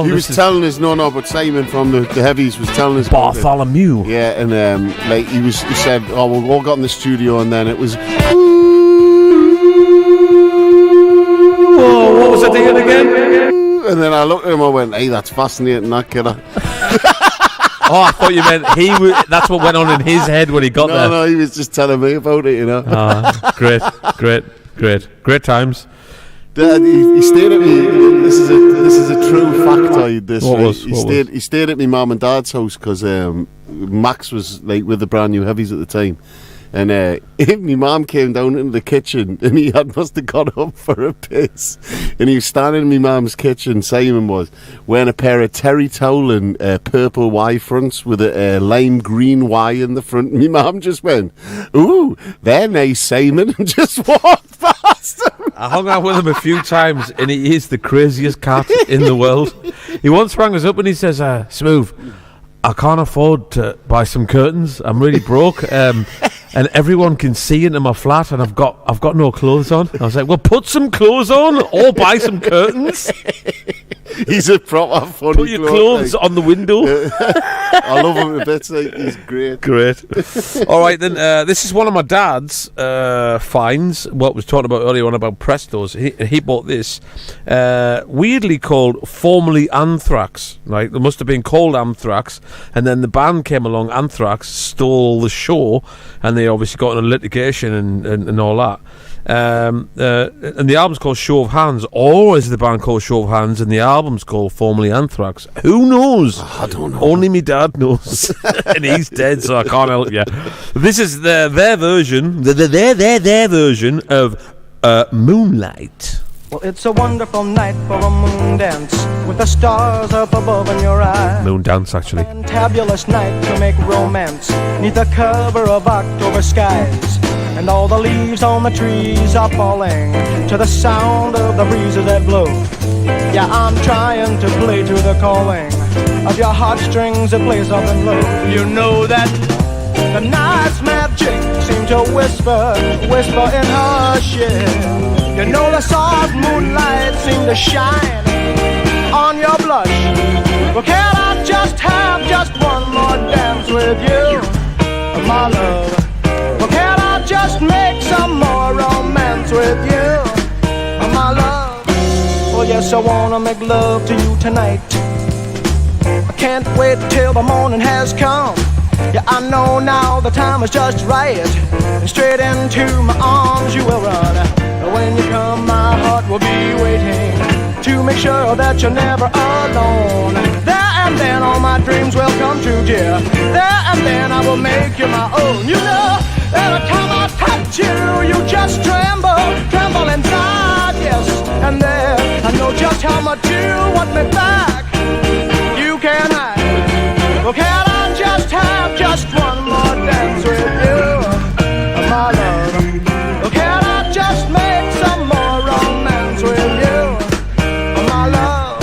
he was telling us, but Simon from the Heavies was telling us Bartholomew. Yeah, and like he said, oh, we all got in the studio, and then it was. Whoa, what was I thinking again? And then I looked at him, I went, hey, that's fascinating, that killer. Oh, I thought you meant that's what went on in his head when he got there. No, he was just telling me about it, Great times. Dad, he stayed at me. This is a true factoid. He stayed at my mum and dad's house because Max was like with the brand new Heavies at the time. And my mum came down into the kitchen and he must have got up for a piss. And he was standing in my mum's kitchen, Simon was, wearing a pair of terry towel and purple Y fronts with a lime green Y in the front. And my mum just went, ooh, they're nice, Simon, and just walked past him. I hung out with him a few times and he is the craziest cat in the world. He once rang us up and he says, Smoove, I can't afford to buy some curtains. I'm really broke. And everyone can see into my flat, and I've got no clothes on. I was like, well, put some clothes on, or buy some curtains. He's a proper funny. Put your clothes on the window. I love him a bit. He's great. Great. All right, then. This is one of my dad's finds. What was talking about earlier on about Prestos. He bought this, weirdly called formerly Anthrax. Right, there must have been called Anthrax, and then the band came along. Anthrax stole the show, and they obviously got into litigation and all that. And the album's called Show of Hands, or is the band called Show of Hands, and the album's called formerly Anthrax? Who knows? I don't know. Only me dad knows, and he's dead, so I can't help you. This is their version, their version of Moonlight. Well, it's a wonderful night for a moon dance with the stars up above in your eyes. Moon dance, actually. Fantabulous night to make romance neath the cover of October skies. And all the leaves on the trees are falling to the sound of the breezes that blow. Yeah, I'm trying to play to the calling of your heartstrings that play something low. You know that the night's magic seems to whisper in her shit. You know the soft moonlight seems to shine on your blush. Well, can I just have just one more dance with you, my love? Well, can I just make some more romance with you, my love? Well, yes, I wanna make love to you tonight. I can't wait till the morning has come. Yeah, I know now the time is just right, and straight into my arms you will run. When you come, my heart will be waiting to make sure that you're never alone. There and then all my dreams will come true, dear. There and then I will make you my own. You know, every time I touch you, you just tremble inside, yes. And there, I know just how much you want me back. You can hide. Well, can I just have just one more dance with you, my love? Well, can I just make some more romance with you, my love?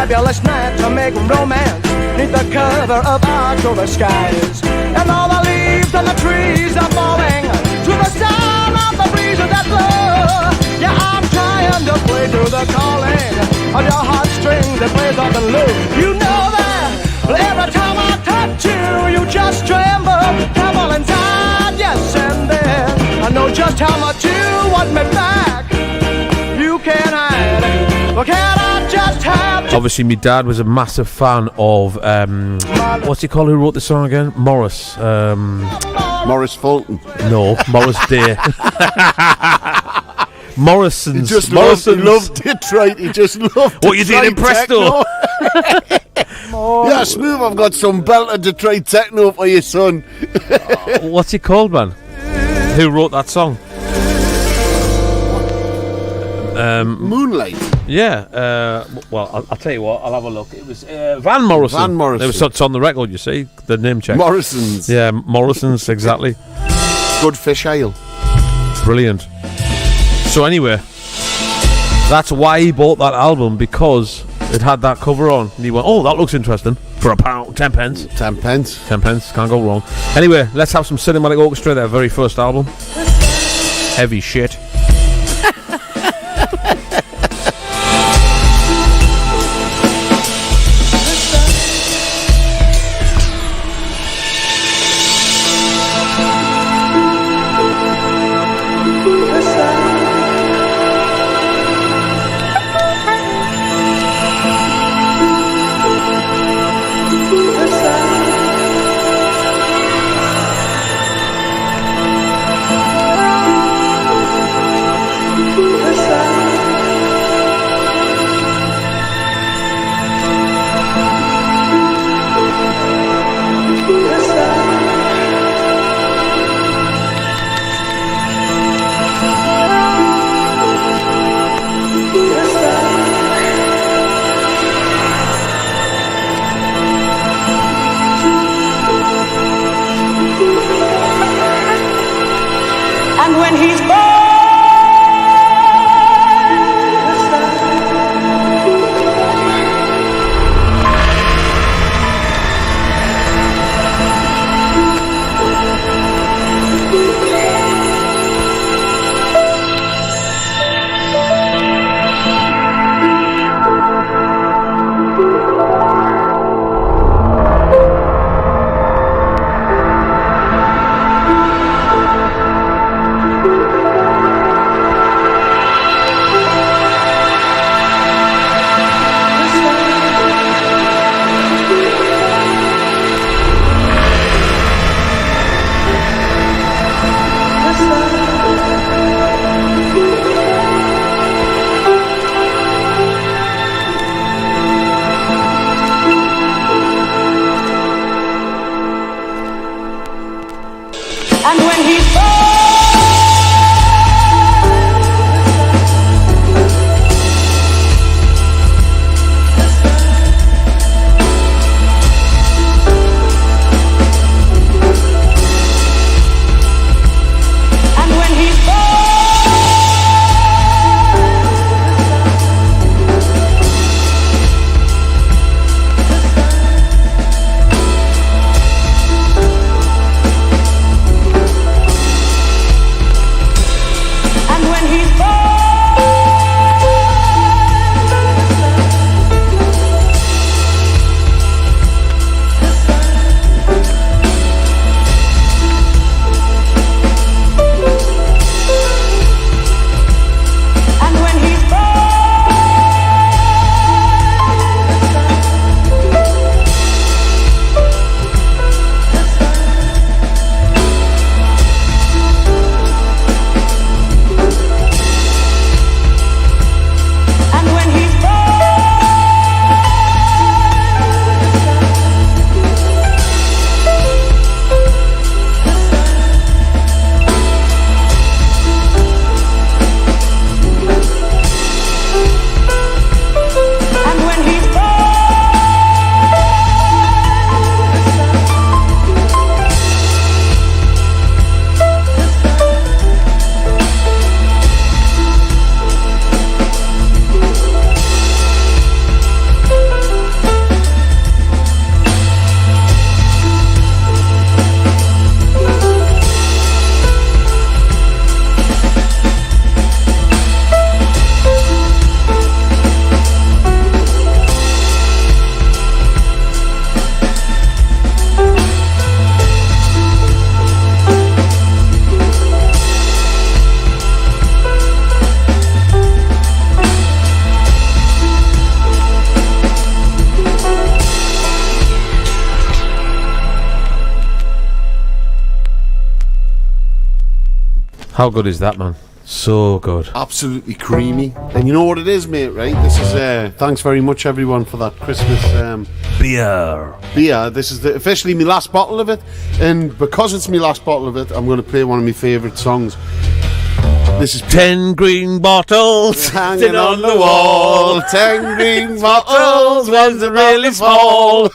fabulous night to make romance neath the cover of October skies. And all the leaves on the trees are falling to the sound of the breezes that blow. Yeah, I'm trying to play through the calling of your heartstrings that plays up and low. You know that every time I touch you, you just tremble. Come on inside, yes, and then I know just how much you want me back. You can't hide. Well, can I just have you? Obviously, my dad was a massive fan of what's he called? Who wrote the song again? Morris. Morris Fulton. No, Morris Day. Morrison's. He just Morrison's. loved Detroit. He just loved What you did in Presto? Yeah, Smoove, I've got some belter Detroit techno for your son. What's he called, man? Who wrote that song? Moonlight. Yeah. Well, I'll tell you what. I'll have a look. It was Van Morrison. Van Morrison. It's on the record. You see the name check. Morrison's. Yeah, Morrison's exactly. Good fish ale. Brilliant. So anyway, that's why he bought that album, because it had that cover on, and he went, "Oh, that looks interesting." For £1, 10 pence. 10 pence. 10 pence. Can't go wrong. Anyway, let's have some Cinematic Orchestra. Their very first album. Heavy shit. How good is that, man? So good. Absolutely creamy. And you know what it is, mate, right? This is, thanks very much, everyone, for that Christmas beer. This is officially my last bottle of it. And because it's my last bottle of it, I'm going to play one of my favourite songs. This is 10 green bottles hanging on the wall. 10 green bottles, one's really small.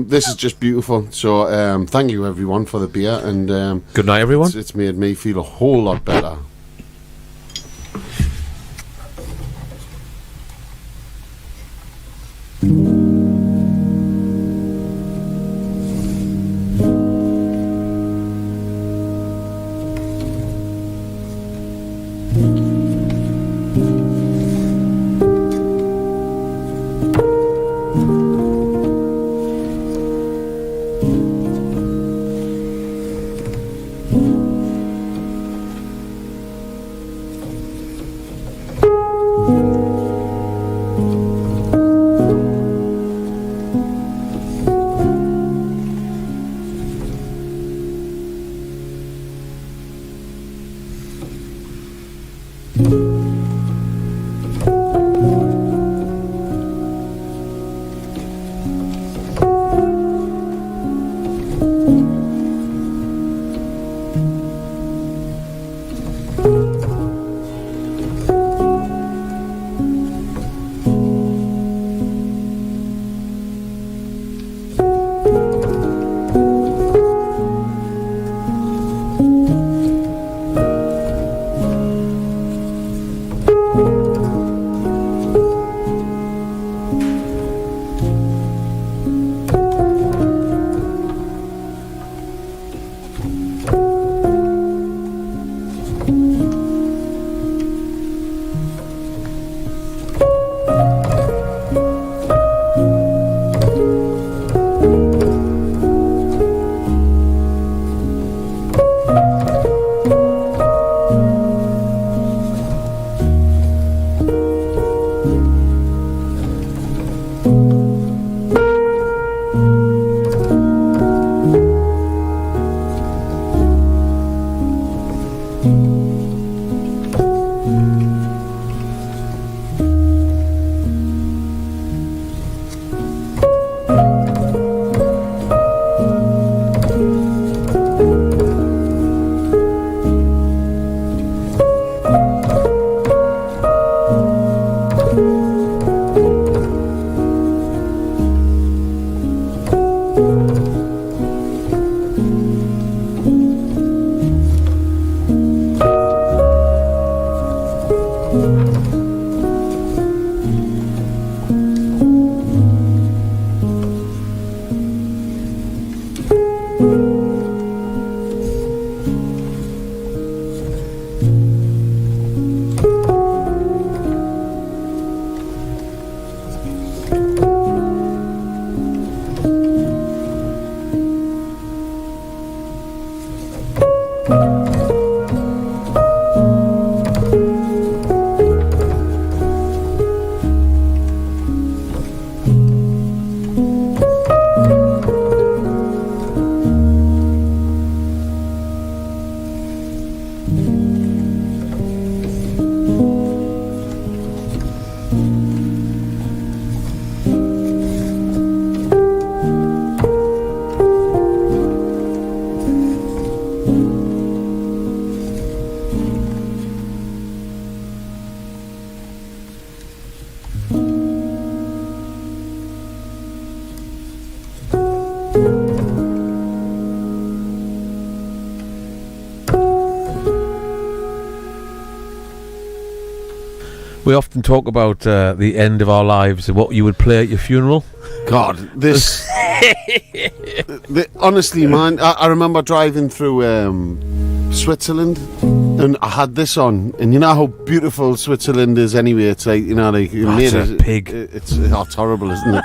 This is just beautiful. So thank you everyone for the beer, and good night everyone. It's made me feel a whole lot better. We often talk about the end of our lives and what you would play at your funeral. God, this... honestly, man, I remember driving through Switzerland, and I had this on, and you know how beautiful Switzerland is anyway. It's like, you know, like... That's a pig. It's horrible, isn't it?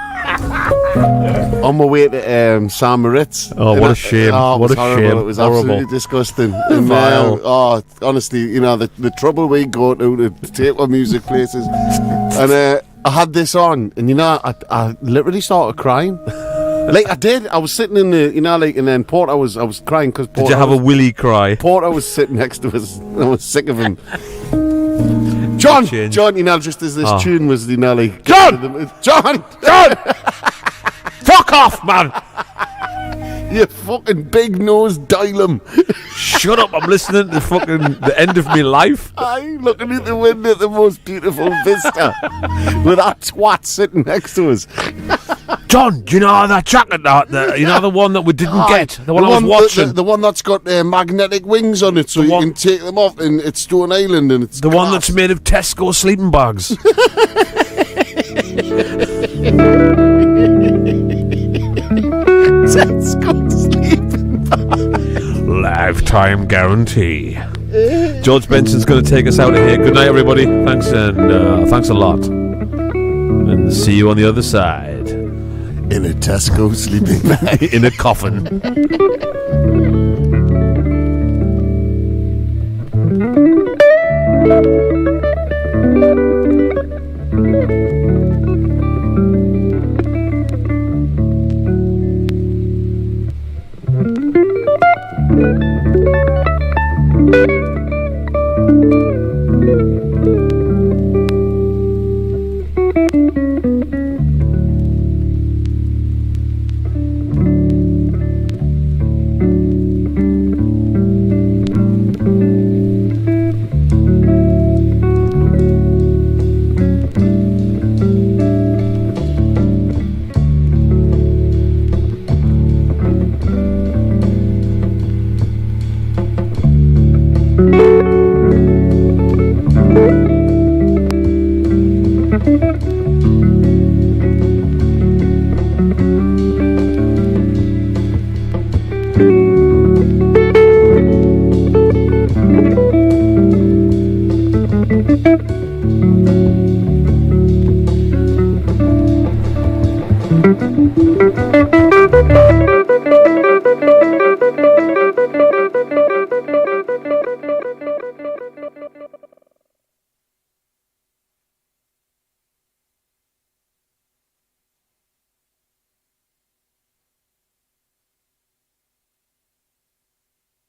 On my way to St. Moritz. Oh, what a shame. What a shame. It was horrible. Absolutely disgusting. And, Vile. honestly, you know, the trouble we go to take our music places. And I had this on, and you know, I literally started crying. Like I did. I was sitting in the, and then Porter was crying because Porter. Did you have a willy cry? Porter was sitting next to us. And I was sick of him. John, just as this tune was, like John. Fuck off, man. You fucking big nose dilem. Shut up, I'm listening to the end of my life. I'm looking at the window at the most beautiful vista with that twat sitting next to us. John, do you know that jacket, the one that we didn't get? The one I was watching? The one that's got magnetic wings on it so you can take them off, and it's Stone Island, and it's the one that's made of Tesco sleeping bags. Tesco sleeping bags. Lifetime guarantee. George Benson's going to take us out of here. Good night, everybody. Thanks, and thanks a lot. And see you on the other side. In a Tesco sleeping bag. In a coffin.